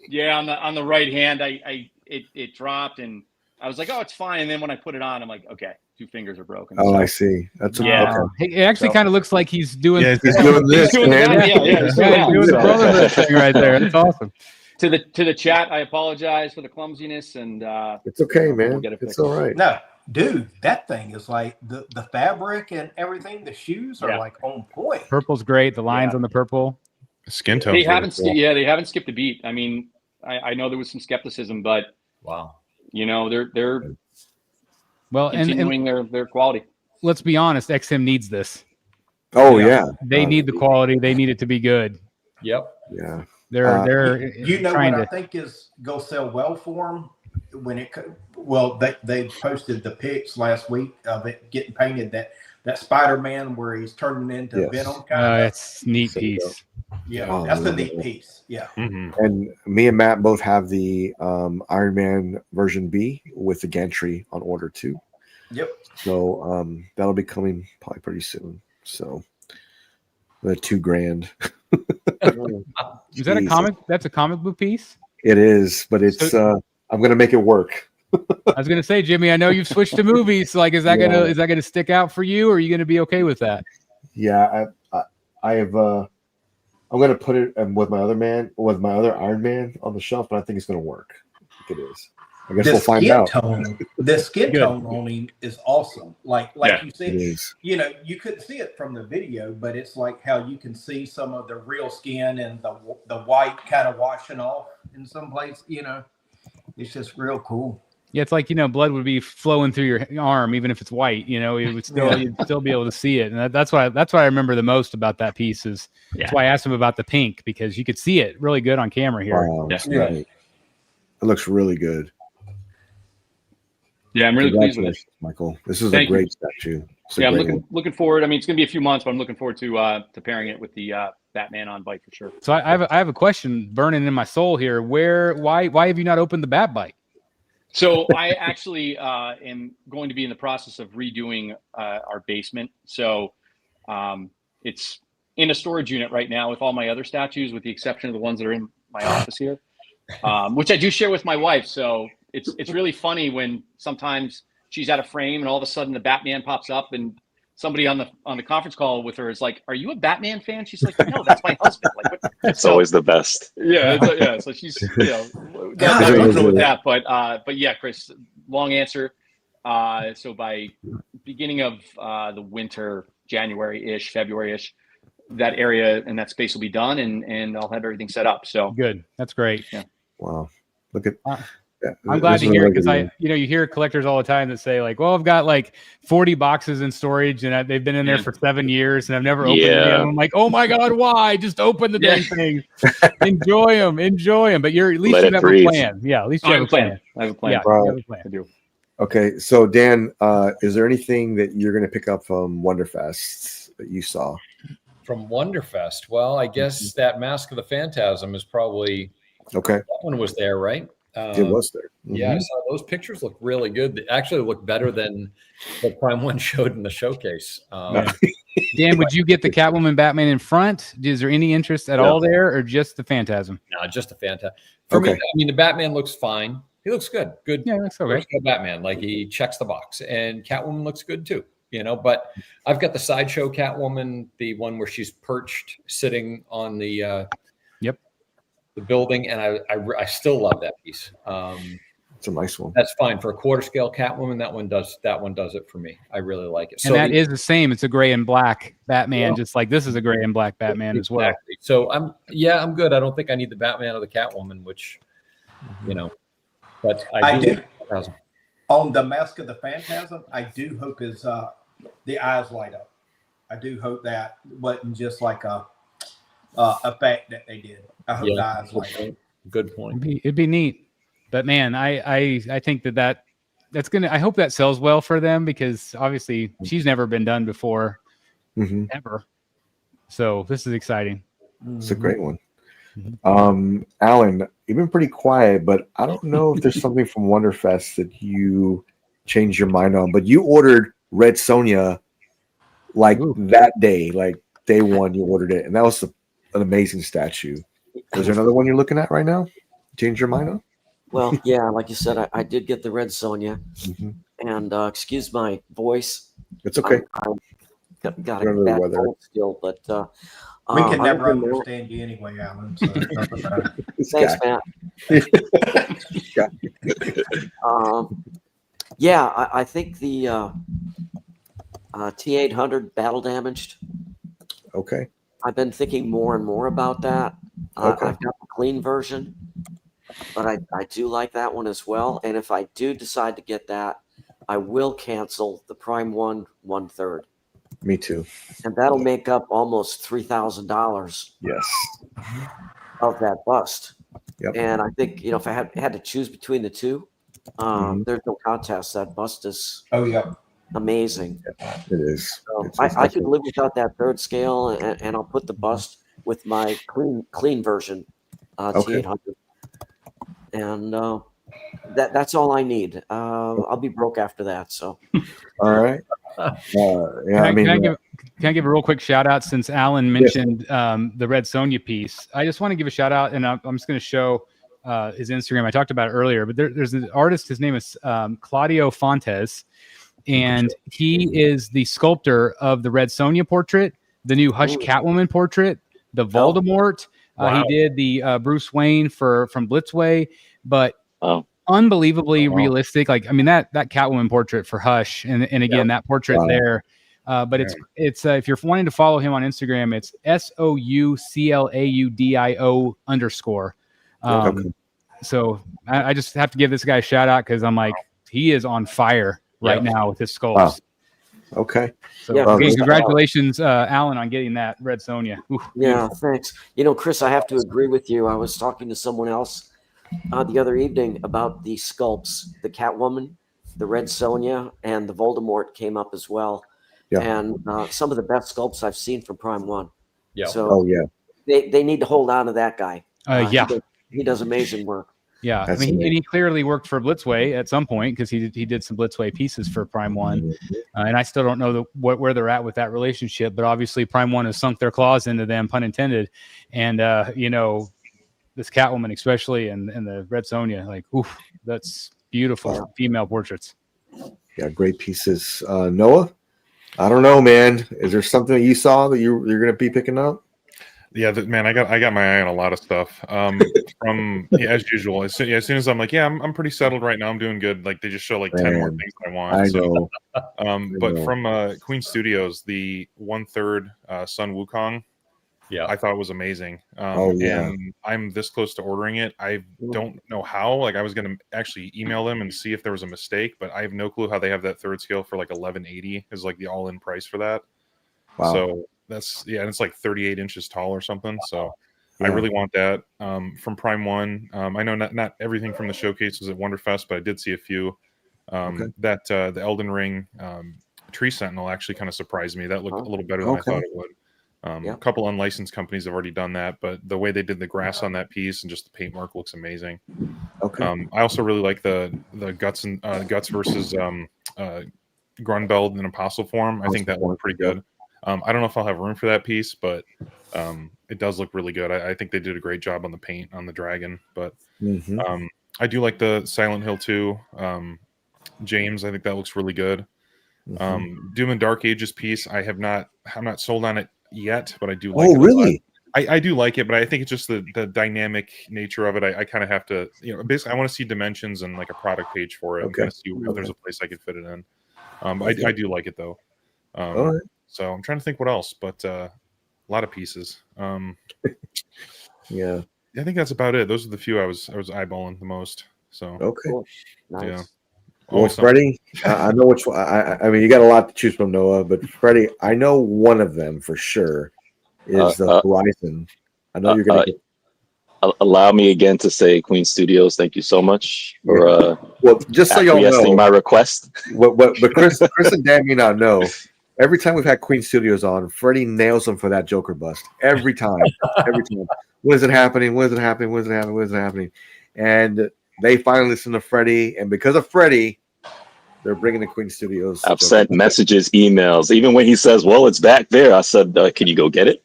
Yeah, on the right hand, it dropped, and I was like, oh, it's fine. And then when I put it on, I'm like, okay, 2 fingers are broken. Oh, I see. That's Yeah. okay. It actually kind of looks like he's doing. Yeah, he's doing this, doing man. that. Yeah, he's doing that. doing the brotherhood thing right there. It's awesome. To the chat, I apologize for the clumsiness, and It's okay, we'll man. get it It's fixed. all right. No, dude, that thing is like the fabric and everything. The shoes are like on point. Purple's great. The lines on the purple. Skin tone. They haven't skipped a beat. I mean, I know there was some skepticism, but wow, they're well continuing their quality. Let's be honest, XM needs this. Oh yeah. They need the quality. They need it to be good. Yep. Yeah. They're what I think is go sell well for them when they posted the pics last week of it getting painted that Spider-Man where he's turning into Venom kind of. It's neat piece. Yeah, that's a neat piece. Yeah. Mm-hmm. And me and Matt both have the Iron Man version B with the gantry on order too. Yep. So that'll be coming probably pretty soon. So the $2,000. Is that a comic? That's a comic book piece? It is, but it's I'm gonna make it work. I was gonna say, Jimmy, I know you've switched to movies. Like, is that gonna stick out for you, or are you gonna be okay with that? Yeah, I have I'm gonna put it with my other Iron Man on the shelf, but I think it's gonna work. I think it is. I guess we'll find out. The skin tone on him is awesome. Like you said, is. You couldn't see it from the video, but it's like how you can see some of the real skin and the white kind of washing off in some place. It's just real cool. Yeah, it's like blood would be flowing through your arm, even if it's white. It would still you'd still be able to see it, and that's what I remember the most about that piece is. That's why I asked him about the pink because you could see it really good on camera here. Wow, right. It looks really good. Yeah, I'm really pleased with it, Michael. This is a great statue. I'm looking forward. I mean, it's going to be a few months, but I'm looking forward to pairing it with the Batman on bike for sure. So I have a question burning in my soul here. Why have you not opened the Bat bike? So I actually am going to be in the process of redoing our basement. So it's in a storage unit right now with all my other statues, with the exception of the ones that are in my office here, which I do share with my wife. So it's really funny when sometimes she's at a frame and all of a sudden the Batman pops up and somebody on the conference call with her is like, "Are you a Batman fan?" She's like, "No, that's my husband." Like, it's always the best. Yeah. So she's that's with that, but yeah, Chris. Long answer. So by beginning of the winter, January-ish, February-ish, that area and that space will be done, and I'll have everything set up. So good. That's great. Yeah. Wow. Look at I'm glad to hear it because you hear collectors all the time that say like, well, I've got like 40 boxes in storage and they've been in there for 7 years and I've never opened any of them. I'm like, oh my God, why? Just open the dang thing. Enjoy them. But at least you have a plan. Yeah, at least you have a plan. I have a plan. Yeah, Right. you have a plan. I do. Okay, so Dan, is there anything that you're going to pick up from Wonderfest that you saw? From Wonderfest, well, I guess that Mask of the Phantasm is probably Okay. That one was there, right? It was there. Yeah, I saw those pictures look really good. They actually look better than what Prime One showed in the showcase. Dan, would you get the Catwoman Batman in front? Is there any interest at all there, or just the Phantasm? No, just the Phantasm. For me, I mean, the Batman looks fine. He looks good. Good. Yeah, that's okay. Batman, like he checks the box, and Catwoman looks good too. But I've got the sideshow Catwoman, the one where she's perched, sitting on the the building, and I still love that piece. It's a nice one. That's fine for a quarter scale Catwoman. That one does it for me. I really like it. And that is the same. It's a gray and black Batman, just like this is a gray and black Batman as well. So I'm good. I don't think I need the Batman or the Catwoman, which but I do. On the Mask of the Phantasm, I do hope the eyes light up. I do hope that wasn't just like a effect that they did. I hope the eyes light up. Good point. It'd be neat, but man, I think that's gonna. I hope that sells well for them because obviously she's never been done before, ever. So this is exciting. It's a great one. Alan, you've been pretty quiet, but I don't know if there's something from Wonderfest that you changed your mind on. But you ordered Red Sonja like that day, like day one, you ordered it, and that was an amazing statue. Is there another one you're looking at right now? Change your mind on? Well, yeah, like you said, I did get the Red Sonja, and excuse my voice. It's okay. I got a bad cold still, but we can never understand you anyway, Alan. So thanks, Matt. I think the T800 battle damaged. Okay. I've been thinking more and more about that. I've got the clean version, but I do like that one as well. And if I do decide to get that, I will cancel the Prime 1/3. Me too. And that'll make up almost $3,000. Yes. Of that bust. Yep. And I think if I had to choose between the two, there's no contest. That bust is amazing. Yeah, it is. So I could live without that third scale, and I'll put the bust with my clean version T800, and that's all I need. I'll be broke after that. So, all right. Can I give a real quick shout out since Alan mentioned the Red Sonja piece? I just want to give a shout out, and I'm just going to show his Instagram. I talked about it earlier, but there's an artist. His name is Claudio Fontes, and he is the sculptor of the Red Sonja portrait, the new Hush Catwoman portrait, the Voldemort. He did the Bruce Wayne from Blitzway, but unbelievably realistic. Like, I mean, that Catwoman portrait for Hush, and again, that portrait there. But it's if you're wanting to follow him on Instagram, it's SOUCLAUDIO_. So I just have to give this guy a shout out because I'm like, he is on fire right now with his sculpts. Wow. Okay. So congratulations, Alan, on getting that Red Sonja. Yeah, thanks. Chris, I have to agree with you. I was talking to someone else the other evening about the sculpts. The Catwoman, the Red Sonja, and the Voldemort came up as well. Yeah. And some of the best sculpts I've seen from Prime 1. Yeah. So they need to hold on to that guy. He does amazing work. Yeah, I mean, and he clearly worked for Blitzway at some point because he did some Blitzway pieces for Prime 1. And I still don't know where they're at with that relationship, but obviously Prime 1 has sunk their claws into them, pun intended. And, this Catwoman especially and the Red Sonja, like, oof, that's beautiful female portraits. Yeah, great pieces. Noah? I don't know, man. Is there something that you saw that you're going to be picking up? Yeah, man, I got my eye on a lot of stuff. From as usual, as soon as I'm like, yeah, I'm pretty settled right now. I'm doing good. Like they just show like 10 more Man, things I want. I So, know. but from Queen Studios, the 1/3 Sun Wukong, Yeah. I thought was amazing. yeah. And I'm this close to ordering it. I don't know how. Like I was gonna actually email them and see if there was a mistake, but I have no clue how they have that third scale for like 1180 is like the all-in price for that. Wow. So that's and it's like 38 inches tall or something. So I Yeah. really want that. From Prime One, I know not everything from the showcase was at Wonderfest, but I did see a few. That the Elden Ring Tree Sentinel actually kind of surprised me. That looked a little better than I thought it would. A couple unlicensed companies have already done that, but the way they did the grass on that piece and just the paint mark looks amazing. I also really like the guts and guts versus Grunbeld in apostle form. I think that looked pretty good. I don't know if I'll have room for that piece, but it does look really good. I think they did a great job on the paint on the dragon. But I do like the Silent Hill 2. James, I think that looks really good. Doom and Dark Ages piece, I'm not sold on it yet, but I do like it. Really? I do like it, but I think it's just the dynamic nature of it. I kind of have to, basically I want to see dimensions and like a product page for it and kind of see if there's a place I could fit it in. I do like it though. So I'm trying to think what else, but a lot of pieces. Yeah, I think that's about it. Those are the few I was eyeballing the most. So Cool. Nice. yeah. Well, Freddie, I know which one. I mean, you got a lot to choose from, Noah, but Freddie, I know one of them for sure is the Horizon. I know you're going to allow me again to say Queen Studios, thank you so much for well, just so y'all know my request. But Chris and Dan may not know. Every time we've had Queen Studios on, Freddie nails them for that Joker bust. Every time. When is it happening? When is it happening? When is it happening? When is it happening? And they finally listen to Freddie, and because of Freddie, they're bringing the Queen Studios. I've sent messages, emails. Even when he says, "Well, it's back there," I said, "Can you go get it?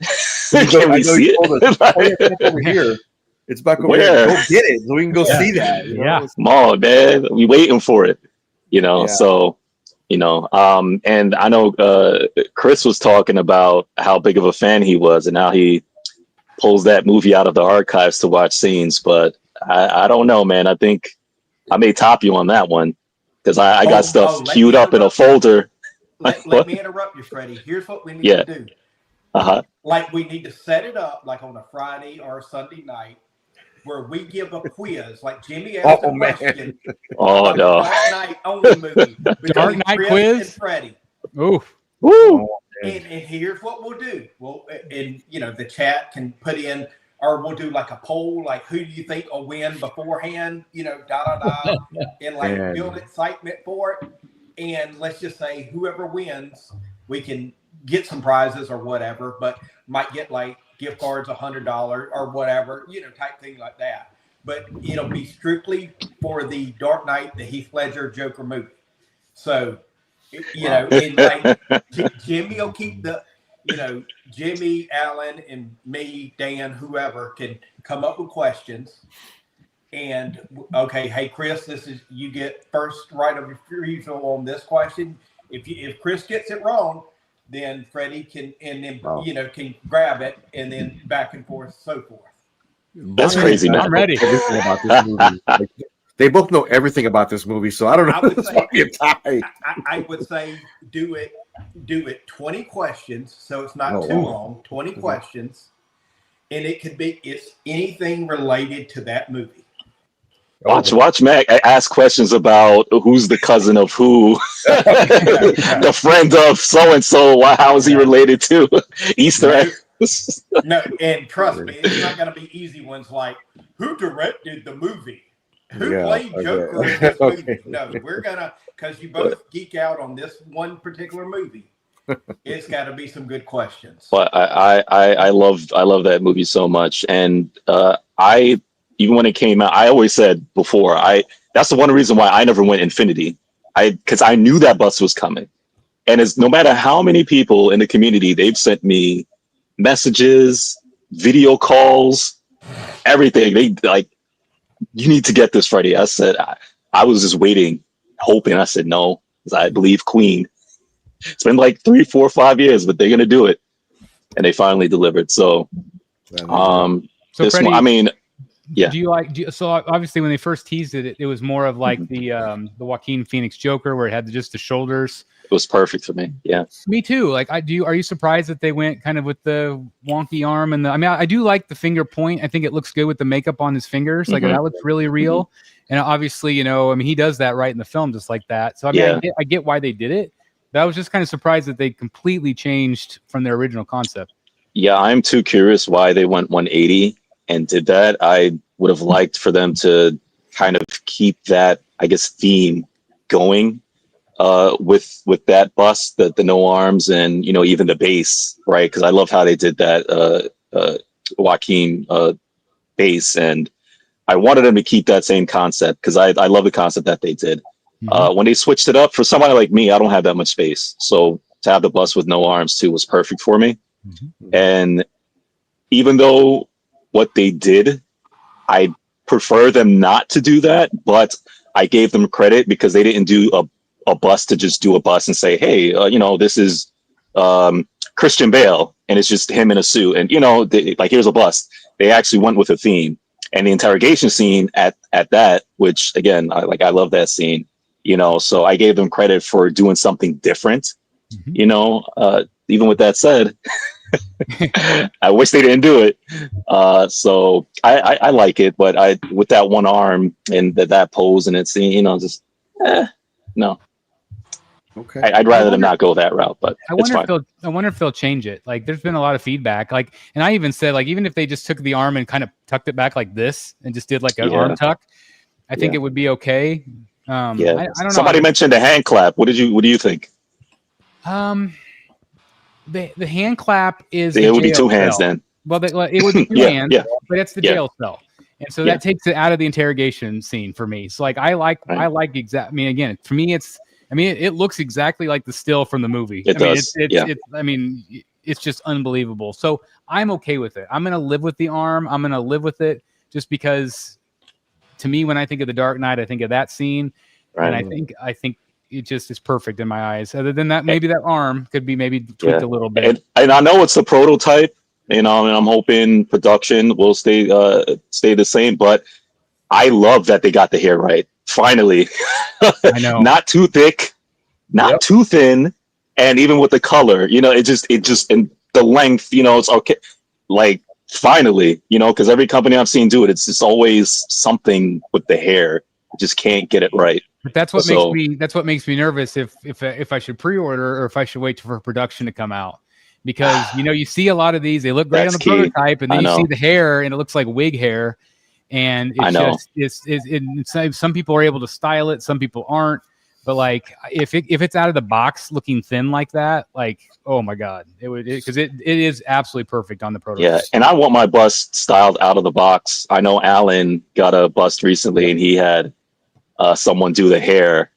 Can we see it?" It's over here. It's back over here. Go get it, so we can go see that. You know? Yeah. Come on, man. We waiting for it. So. And I know Chris was talking about how big of a fan he was and how he pulls that movie out of the archives to watch scenes. But I don't know, man. I think I may top you on that one because I got stuff queued up in a folder. Let me interrupt you, Freddie. Here's what we need to do. Like we need to set it up like on a Friday or a Sunday night where we give a quiz, like Jimmy asked a question. Oh no! Dark Knight only movie. Dark Knight Chris quiz. And Freddie. Ooh. Woo! And here's what we'll do. The chat can put in, or we'll do like a poll, like who do you think will win beforehand? And like build excitement for it. And let's just say whoever wins, we can get some prizes or whatever, but might get like gift cards, $100 or whatever, type thing like that. But it'll be strictly for the Dark Knight, the Heath Ledger Joker movie. So, and like Jimmy will keep the, Jimmy, Alan, and me, Dan, whoever can come up with questions. And okay, hey Chris, you get first right of refusal on this question. If Chris gets it wrong, then Freddie can can grab it and then back and forth, so forth. That's crazy, man. I'm ready. About this movie. They both know everything about this movie, so I don't know. I would say do it 20 questions, so it's not too long. 20 questions, and it's anything related to that movie. Watch Mac ask questions about who's the cousin of who, the friend of so and so. How is he related to Easter eggs? No, and trust me, it's not going to be easy ones like who directed the movie, who played Joker in this movie. No, we're gonna because you both geek out on this one particular movie. It's got to be some good questions. But I love that movie so much, and even when it came out, I always said before, that's the one reason why I never went Infinity. Because I knew that bus was coming. And it's no matter how many people in the community, they've sent me messages, video calls, everything. They like, you need to get this, Freddie. I said, I was just waiting, hoping. I said, no, because I believe Queen. It's been like 3, 4, 5 years, but they're going to do it. And they finally delivered. So So this Freddie, one, I mean, yeah. So obviously when they first teased it, it was more of like the Joaquin Phoenix Joker where it had just the shoulders. It was perfect for me. Yeah. Me too. Like are you surprised that they went kind of with the wonky arm and I do like the finger point. I think it looks good with the makeup on his fingers. Like that looks really real. And obviously, he does that right in the film just like that. So I get why they did it. But I was just kind of surprised that they completely changed from their original concept. Yeah, I'm too curious why they went 180 and did that. I would have liked for them to kind of keep that, I guess, theme going with that bust, the no arms, and even the base, right? Because I love how they did that Joaquin base, and I wanted them to keep that same concept because I love the concept that they did. When they switched it up, for somebody like me, I don't have that much space, so to have the bust with no arms too was perfect for me. And even though what they did, I prefer them not to do that, but I gave them credit because they didn't do a bust to just do a bust and say, hey, this is Christian Bale and it's just him in a suit and here's a bust. They actually went with a theme, and the interrogation scene at that, which again, I love that scene, so I gave them credit for doing something different. Even with that said, I wish they didn't do it. So I like it, but with that one arm and that pose and it's no. Okay. I'd rather them not go that route, but I wonder if they'll change it. Like, there's been a lot of feedback. Like, and I even said, like, even if they just took the arm and kind of tucked it back like this and just did like an arm tuck, I think it would be okay. I don't know. Somebody mentioned a hand clap. What do you think? The hand clap is it would be two hands then. Well, it would be two hands, but it's the jail cell, and so that takes it out of the interrogation scene for me. So like I like exact. I mean, again, for me, it looks exactly like the still from the movie. It does. It's just unbelievable. So I'm okay with it. I'm gonna live with the arm. I'm gonna live with it just because, to me, when I think of The Dark Knight, I think of that scene, and I think it just is perfect in my eyes. Other than that, maybe that arm could be maybe tweaked a little bit. And I know it's a prototype, and I'm hoping production will stay the same. But I love that they got the hair right. Finally, I know, not too thick, not too thin, and even with the color, it just and the length, it's okay. Like finally, because every company I've seen do it, it's just always something with the hair. Just can't get it right. But that's what makes me nervous if I should pre-order or if I should wait for production to come out, because you see a lot of these, they look great on the prototype, and then you see the hair and it looks like wig hair, and it's some people are able to style it, some people aren't, but like if it's out of the box looking thin like that, like, oh my god, because it is absolutely perfect on the prototype. Yeah, and I want my bust styled out of the box. I know Alan got a bust recently, and he had someone do the hair,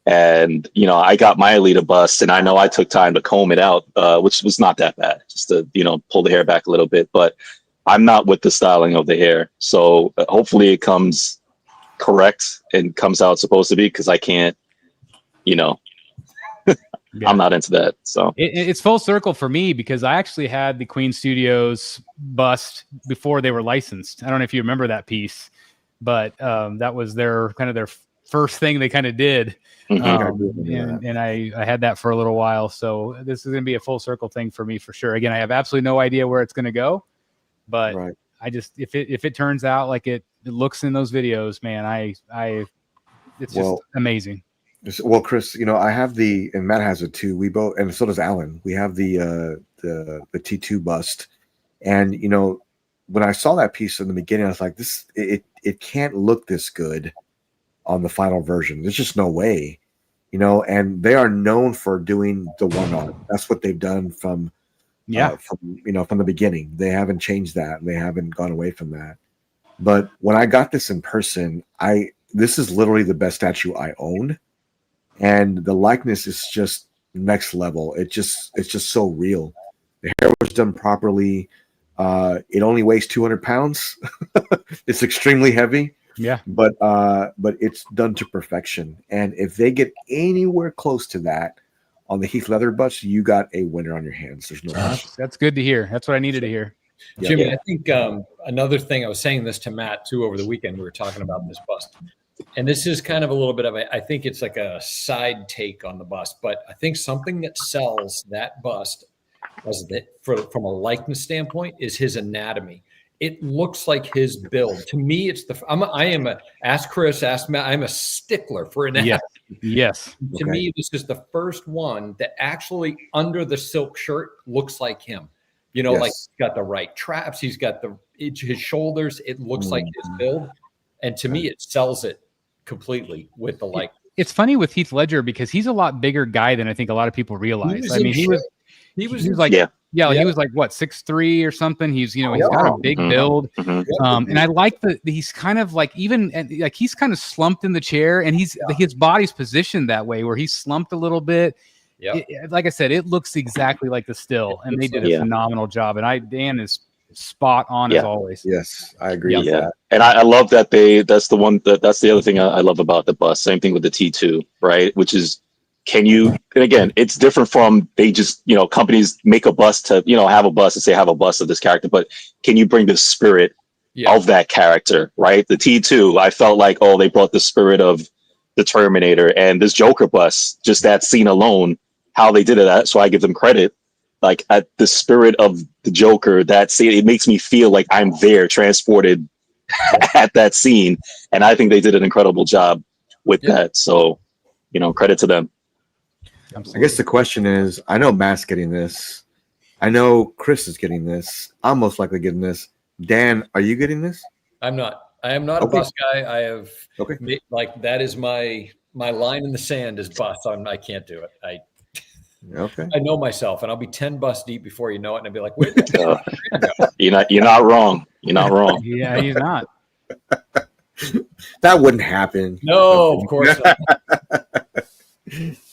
and I got my Alita bust, and I know I took time to comb it out, which was not that bad, just to pull the hair back a little bit, but I'm not with the styling of the hair, so hopefully it comes correct and comes out supposed to be, because I can't I'm not into that. So it's full circle for me, because I actually had the Queen Studios bust before they were licensed. I don't know if you remember that piece, but that was their first thing they kind of did. And I had that for a little while. So this is going to be a full circle thing for me for sure. Again, I have absolutely no idea where it's going to go, but I just, if it turns out like it looks in those videos, man, it's just amazing. Well, Chris, I have and Matt has it too. We both, and so does Alan. We have the T2 bust, and when I saw that piece in the beginning, I was like, it can't look this good on the final version. There's just no way, And they are known for doing the one arm. That's what they've done from the beginning. They haven't changed that. They haven't gone away from that. But when I got this in person, this is literally the best statue I own. And the likeness is just next level. It's just so real. The hair was done properly. It only weighs 200 pounds. It's extremely heavy. Yeah. But it's done to perfection. And if they get anywhere close to that on the Heath Ledger bust, you got a winner on your hands. There's no question. That's good to hear. That's what I needed to hear. Jimmy, I think another thing, I was saying this to Matt too over the weekend, we were talking about this bust. And this is kind of a little bit of I think it's like a side take on the bust, but I think something that sells that bust from a likeness standpoint is his anatomy. It looks like his build. To me, it's ask Chris, ask Matt, I'm a stickler for anatomy. Yes. To me, this is the first one that actually under the silk shirt looks like him. You know, like he's got the right traps, he's got his shoulders. It looks like his build. And to me, it sells it completely with the like. It's funny with Heath Ledger because he's a lot bigger guy than I think a lot of people realize. He was like he was like what 6'3" or something. He's he's got a big build, and I like he's kind of like he's kind of slumped in the chair, and his body's positioned that way where he's slumped a little bit. Yeah, like I said, it looks exactly like the still, and they did a phenomenal job. And Dan is spot on as always. Yes, I agree with that. And I love that that's the other thing I love about the bus. Same thing with the T2, right? Which is, and again, it's different from they just, companies make a bus to, have a bus and say, have a bus of this character, but can you bring the spirit of that character, right? The T2, I felt like, they brought the spirit of the Terminator, and this Joker bus, just that scene alone, how they did it. So I give them credit. Like at the spirit of the Joker, that scene, it makes me feel like I'm there, transported at that scene. And I think they did an incredible job with that. So, credit to them. I guess the question is, I know Matt's getting this. I know Chris is getting this. I'm most likely getting this. Dan, are you getting this? I'm not. I am not a bus guy. I have that is my line in the sand is bus. I can't do it. I know myself, and I'll be 10 bus deep before you know it, and I'll be like, "Wait, you're not wrong. You're not wrong." Yeah, he's not. That wouldn't happen. No, of course not.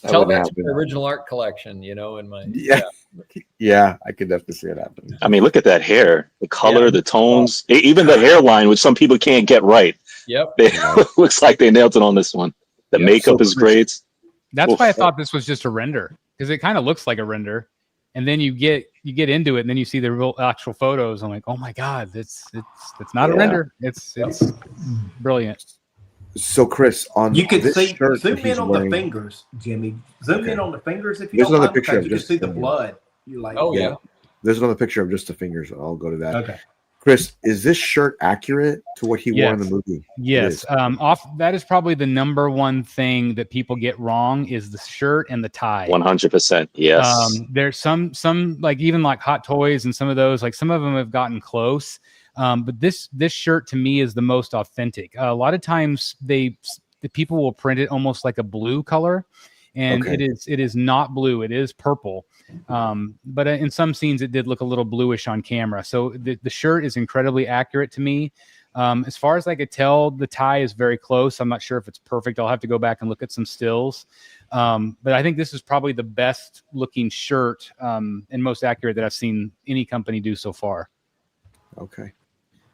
Tell that to my original art collection, in my I could definitely see it happen. I mean, look at that hair, the color, the tones, even the hairline, which some people can't get right. Yep, looks like they nailed it on this one. The makeup is great. That's why I thought this was just a render, because it kind of looks like a render, and then you get into it, and then you see the real actual photos. I'm like, oh my god, it's not a render. It's brilliant. So Chris, you can see zoom in on the fingers, Jimmy. Zoom in on the fingers if you There's don't another mind, picture. you can see the blood. You like? Oh yeah. There's another picture of just the fingers. I'll go to that. Okay. Chris, is this shirt accurate to what he wore in the movie? Yes. That is probably the number one thing that people get wrong is the shirt and the tie. 100%. Yes. There's some like even like Hot Toys and some of those, like some of them have gotten close. But this shirt to me is the most authentic. A lot of times the people will print it almost like a blue color, and it is not blue. It is purple. But in some scenes it did look a little bluish on camera. So the shirt is incredibly accurate to me. As far as I could tell, the tie is very close. I'm not sure if it's perfect. I'll have to go back and look at some stills. But I think this is probably the best looking shirt and most accurate that I've seen any company do so far. Okay.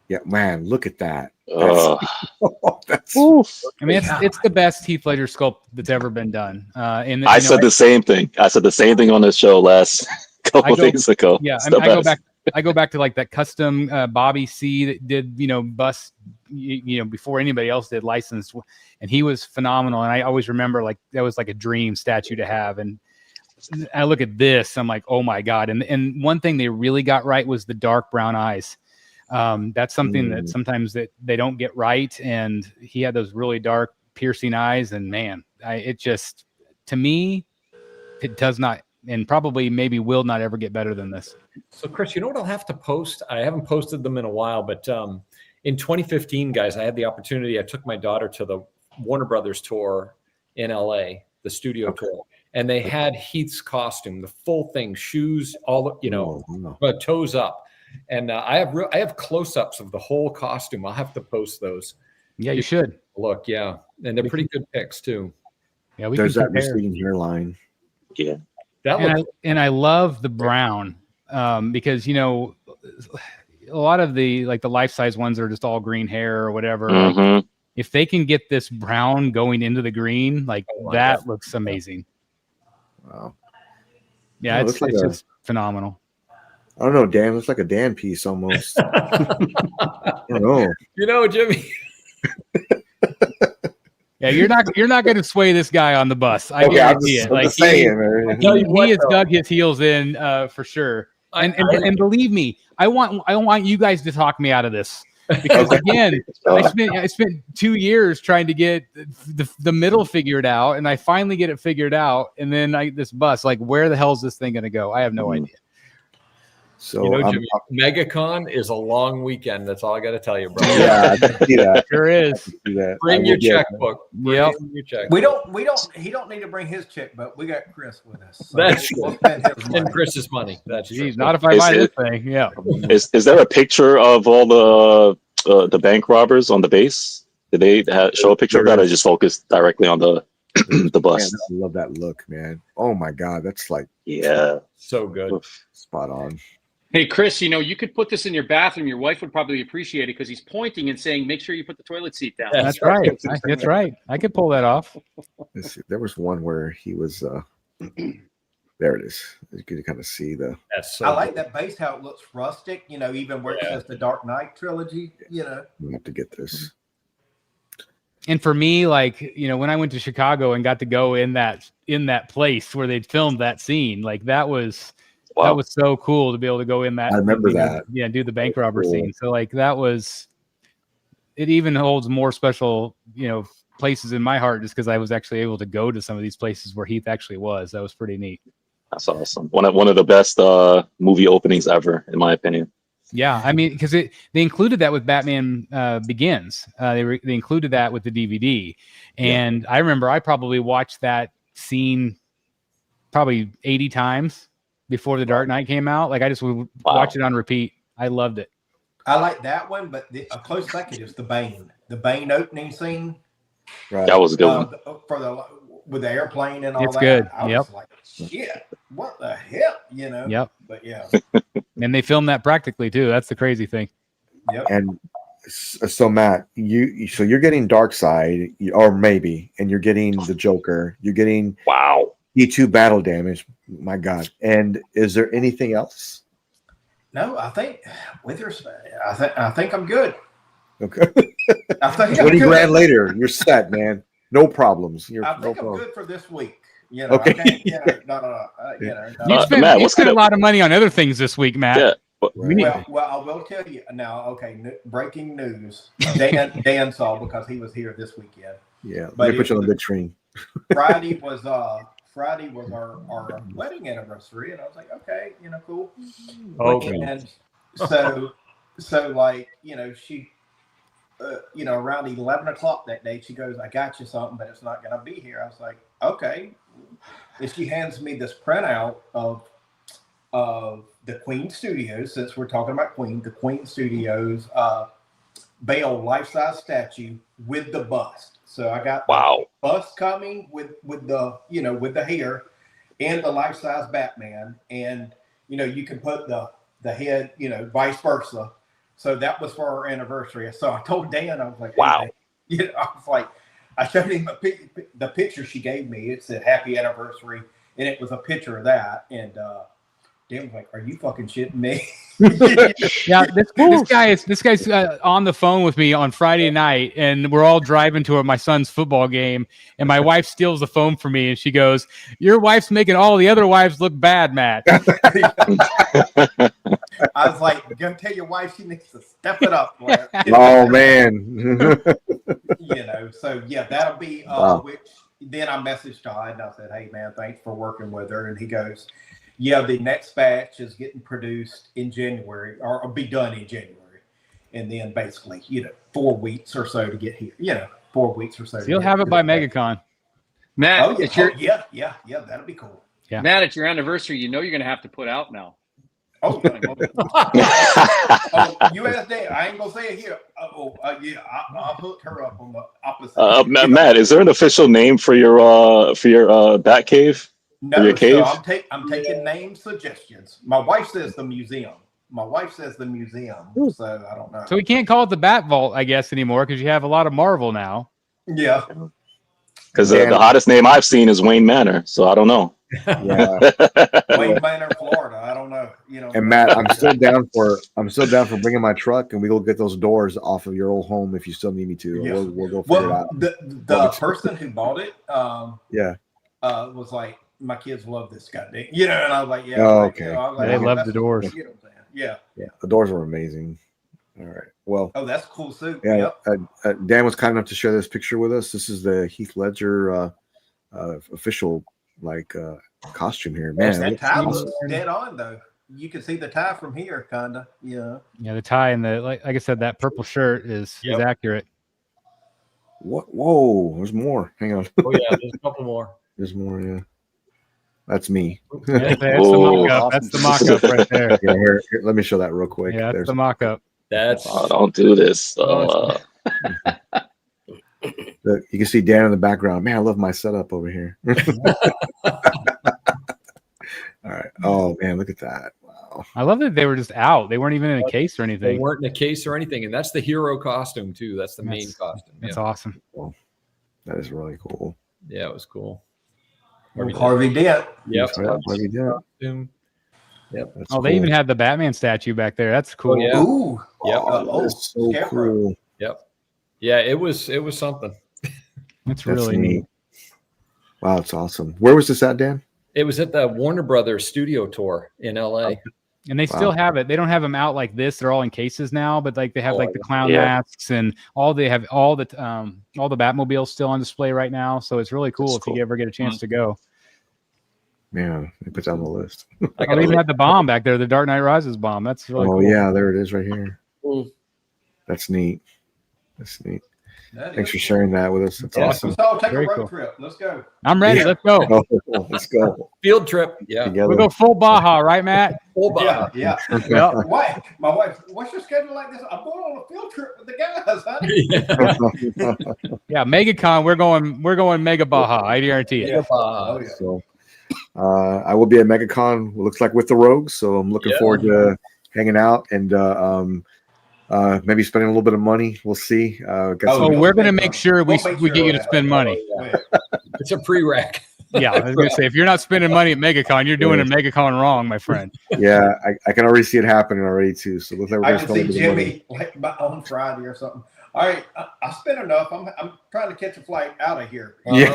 Yeah, man, look at that. That's I mean, it's the best Heath Ledger sculpt that's ever been done. And I said the same thing. I said the same thing on the show last couple days ago. Yeah, I go back to like that custom Bobby C that did bus before anybody else did licensed, and he was phenomenal. And I always remember like that was like a dream statue to have. And I look at this, I'm like, oh my god. And one thing they really got right was the dark brown eyes. That's something that sometimes that they don't get right, and he had those really dark piercing eyes, and man, it just, to me, it does not, and probably maybe will not ever get better than this. So Chris, you know what I'll have to post? I haven't posted them in a while, but in 2015, guys, I had the opportunity. I took my daughter to the Warner Brothers tour in LA, the studio tour, and they had Heath's costume, the full thing, shoes, all toes up. And I have close-ups of the whole costume. I'll have to post those. Yeah, you should. Look, yeah. And they're pretty good pics, too. Yeah, there's that receding hairline. Yeah. I love the brown because, a lot of the life-size ones are just all green hair or whatever. Mm-hmm. Like, if they can get this brown going into the green, that looks amazing. Wow. Yeah, it's just phenomenal. I don't know, Dan. It's like a Dan piece almost. I don't know. You know, Jimmy. Yeah, you're not going to sway this guy on the bus. I Okay, guarantee it. I'm Like just saying, man. he has dug his heels in for sure. And believe me, I want you guys to talk me out of this because again, I spent 2 years trying to get the middle figured out, and I finally get it figured out, and then this bus, like, where the hell is this thing going to go? I have no idea. So you know, Jimmy, MegaCon is a long weekend. That's all I got to tell you, bro. Yeah, I can see that. Sure is. Bring your checkbook. Yep. We don't. He don't need to bring his checkbook. We got Chris with us. So That's we'll spend his money. and Chris's money. That's Jeez, not if I buy this thing. Yeah. Is there a picture of all the bank robbers on the base? Did they show a picture of that, or just focus directly on the bus? Man, I love that look, man. Oh my God, that's like so good, spot on. Hey, Chris, you know, you could put this in your bathroom. Your wife would probably appreciate it because he's pointing and saying, make sure you put the toilet seat down. That's right. That's right. I could pull that off. Let's see. There was one where he was there it is. You can kind of see the I like that base, how it looks rustic, you know, even where it says the Dark Knight trilogy, you know. we have to get this. And for me, like, you know, when I went to Chicago and got to go in that place where they'd filmed that scene, like that was so cool to be able to go in that. I remember that. Yeah, do the bank robber cool. scene. So like it even holds more special, you know, places in my heart just because I was actually able to go to some of these places where Heath actually was. That was pretty neat. That's awesome. One of the best movie openings ever, in my opinion. Yeah, I mean, because they included that with Batman Begins. They included that with the DVD, and I remember I probably watched that scene probably 80 times before the Dark Knight came out. Like I just would watch it on repeat. I loved it. I like that one, but a close second is the Bane opening scene. Right. That was a good one. With the airplane and all It's that. good. I was like, shit, what the hell, you know? Yep. But yeah. And they filmed that practically too. That's the crazy thing. Yep. And so Matt, you're getting Darkseid, or maybe, and you're getting the Joker. You're getting E2 battle damage. My God! And is there anything else? No, I think I think I'm good. Okay. I think 20 grand later, you're set, man. No problems. I think I'm good for this week. You know, okay. You spent a lot of money on other things this week, Matt. Yeah. Well, I will tell you now. Okay, breaking news. Dan saw because he was here this weekend. Yeah, but they put you on the big screen. Friday was our wedding anniversary, and I was like, okay, you know, cool. Okay. And so like, you know, she. You know, around 11 o'clock that day, she goes, I got you something, but it's not going to be here. I was like, okay. And she hands me this printout of the Queen Studios, since we're talking about Queen, the Queen Studios Bale life-size statue with the bust. So I got the bust coming with the, you know, with the hair and the life-size Batman. And, you know, you can put the head, you know, vice versa. So that was for our anniversary. So I told Dan, I was like, hey, you know, I was like, I showed him the picture she gave me. It said happy anniversary. And it was a picture of that. And Dan was like, are you fucking shitting me? Yeah, this guy's on the phone with me on Friday night, and we're all driving to my son's football game, and my wife steals the phone from me, and she goes, your wife's making all the other wives look bad, Matt. I was like, gonna tell your wife she needs to step it up. Oh man. You know, so yeah, that'll be which then I messaged Todd and I said, hey man, thanks for working with her. And he goes, yeah, the next batch is getting produced in January, or be done in January. And then basically, you know, 4 weeks or so to get here. You know, 4 weeks or so. So you'll have it by MegaCon. Matt, yeah, that'll be cool. Yeah. Matt, it's your anniversary. You know you're going to have to put out now. Oh, you asked that. I ain't gonna say it here. I'll hook her up on the opposite. Matt, is there an official name for your bat cave? No, your cave? So I'm taking name suggestions. My wife says the museum. So I don't know. So we can't call it the Bat Vault, I guess, anymore because you have a lot of Marvel now. Yeah. Because the hottest name I've seen is Wayne Manor, so I don't know. Yeah. Wayne Manor, Florida. I don't know. And Matt, I'm still down for bringing my truck, and we go get those doors off of your old home if you still need me to. Yeah. We'll go figure it out. The person who bought it, was like, my kids love this guy, and I was like, yeah. Okay. They love the doors. You know what I'm saying? Yeah. The doors were amazing. All right. Well. Oh, that's a cool suit. Yeah. Yep. Dan was kind enough to share this picture with us. This is the Heath Ledger official costume here. Man, that tie looks dead on though. You can see the tie from here, kinda. Yeah. Yeah, the tie and the like I said, that purple shirt is accurate. What? Whoa! There's more. Hang on. Oh yeah, there's a couple more. There's more. Yeah. That's me. That's the mock-up. That's the mock-up right there. Yeah, here, let me show that real quick. Yeah, that's the mock-up. Don't do this. You can see Dan in the background. Man, I love my setup over here. All right. Oh man, look at that. Wow. I love that they were just out. They weren't even in a case or anything. They weren't in a case or anything, and that's the hero costume too. That's the main costume. That's awesome. Cool. That is really cool. Yeah, it was cool. Harvey Dent. Yep. Harvey Dent. Yep. That's they even had the Batman statue back there. That's cool. Oh, yeah. Ooh. Yep. That's so cool. Yep. Yeah, it was something. That's really neat. Wow, it's awesome. Where was this at, Dan? It was at the Warner Brothers studio tour in LA. And they still have it. They don't have them out like this. They're all in cases now, but they have the clown masks and they have all the Batmobiles still on display right now. So it's really cool if you ever get a chance to go. Yeah, they put that on the list. I even had the bomb back there, the Dark Knight Rises bomb. That's really cool. Oh yeah, there it is right here. That's neat. That's neat. Thanks for sharing that with us. That's awesome. Let's all take a road trip. Let's go. I'm ready. Yeah. Let's go. Let's go. Field trip. Yeah. We'll go full Baja, right, Matt? Full Baja. Yeah. My wife, what's your schedule like this? I'm going on a field trip with the guys, honey. Yeah, MegaCon. We're going Mega Baja. I guarantee it. Yeah. Oh, yeah. So, I will be at MegaCon. It looks like with the Rogues, so I'm looking forward to hanging out and maybe spending a little bit of money. We'll see. We're going to make sure we get you to spend money. It's a pre-rack. Yeah, I was going to say, if you're not spending money at MegaCon, you're doing a MegaCon wrong, my friend. Yeah, I can already see it happening already too. So looks like we're I can see Jimmy on Friday or something. All right, I spent enough. I'm trying to catch a flight out of here. Yeah,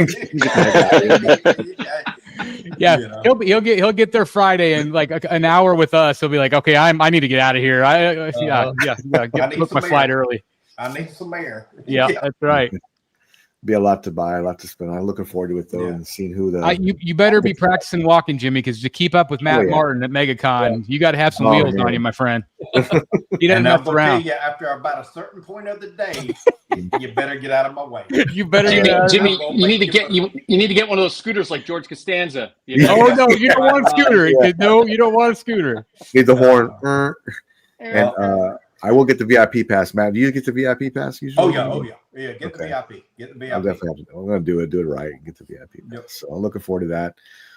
he'll get there Friday and like an hour with us. He'll be like, okay, I need to get out of here. Book my flight early. I need some air. Yeah, that's right. Be a lot to buy, a lot to spend. I'm looking forward to it though, and seeing who you better be practicing walking, Jimmy, because to keep up with Matt Martin at MegaCon, you got to have some wheels on you, my friend. He doesn't mess around. You, after about a certain point of the day, you better get out of my way. You better, Jimmy. You need to get one of those scooters like George Costanza. Oh no, you don't want a scooter. No, you don't want a scooter. Need the horn. And I will get the VIP pass, Matt. Do you get the VIP pass usually? Oh yeah. Get the VIP. Get the VIP. I'll definitely I'm going to do it right. Get the VIP pass. Yep. So I'm looking forward to that.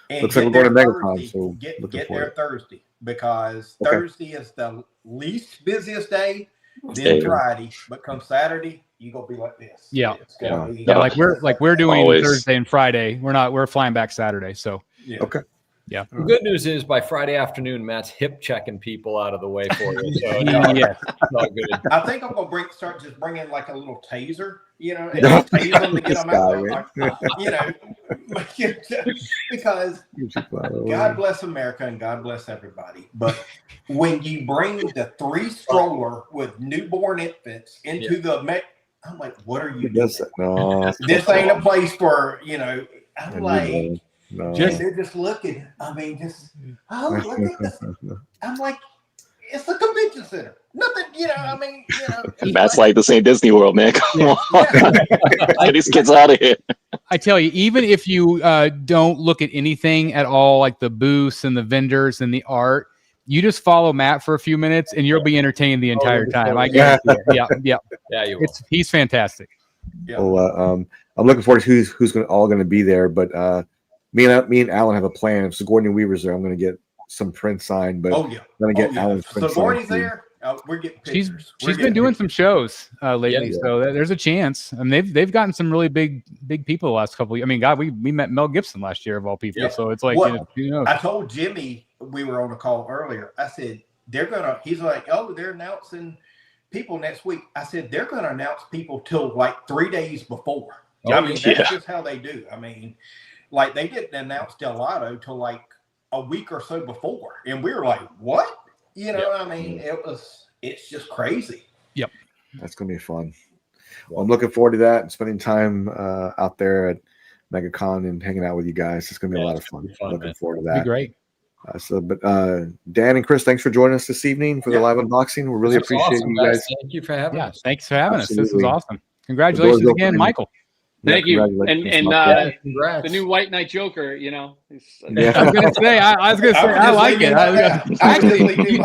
And looks like we're going to MegaCon. So get there Thursday because Thursday is the least busiest day. Then Friday, but come Saturday, you gonna be like this. Yeah, be, like we're doing always. Thursday and Friday. We're flying back Saturday. So okay. Yeah. The good news is by Friday afternoon, Matt's hip checking people out of the way for you. So yeah, it's all good. I think I'm gonna start bringing like a little taser, and just tase them to get them out there, because God bless America and God bless everybody. But when you bring the 3 stroller with newborn infants into I'm like, what are you doing? No, this ain't a place for I'm like. No. They're just looking. I mean, look at this. I'm like, it's a convention center. Nothing, That's like the same Disney World, man. Come on. Get these kids out of here. I tell you, even if you don't look at anything at all, like the booths and the vendors and the art, you just follow Matt for a few minutes and you'll be entertained the entire time. I guarantee it. Yeah, you will. He's fantastic. Yeah. Well, I'm looking forward to who's all going to be there, but me and Alan have a plan. If Sigourney Weaver's there, I'm going to get some print signed. But I'm going to get Alan's print Sigourney's there. We're getting pictures. She's been doing some shows lately, so there's a chance. I mean, they've gotten some really big people the last couple of years. I mean, God, we met Mel Gibson last year of all people. Yeah. So it's like, I told Jimmy we were on a call earlier. I said, he's like, oh, they're announcing people next week. I said, they're going to announce people till like 3 days before. I mean, that's just how they do. I mean, like they didn't announce Gelato till like a week or so before. And we were like, what? You know, I mean, it's just crazy. Yep. That's going to be fun. Well, I'm looking forward to that and spending time out there at MegaCon and hanging out with you guys. It's going to be a lot of fun. Looking forward to that. Be great. But Dan and Chris, thanks for joining us this evening for the live unboxing. We really appreciate you guys. Thank you for having us. Thanks for having us. This was awesome. Congratulations again, Michael. Thank you. And the new White Knight Joker, you know. I was gonna say, I like it. Actually,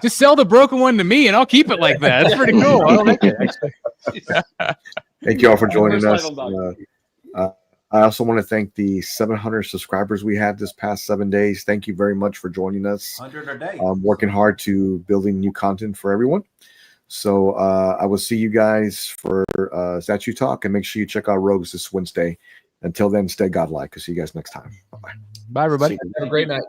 just sell the broken one to me, and I'll keep it like that. That's pretty cool. I like it. Thank you all for joining us. I also want to thank the 700 subscribers we had this past 7 days. Thank you very much for joining us. 100 a day. Working hard to building new content for everyone. So I will see you guys for Statue Talk, and make sure you check out Rogues this Wednesday. Until then, stay godlike. I'll see you guys next time. Bye-bye. Bye, everybody. Have a great night.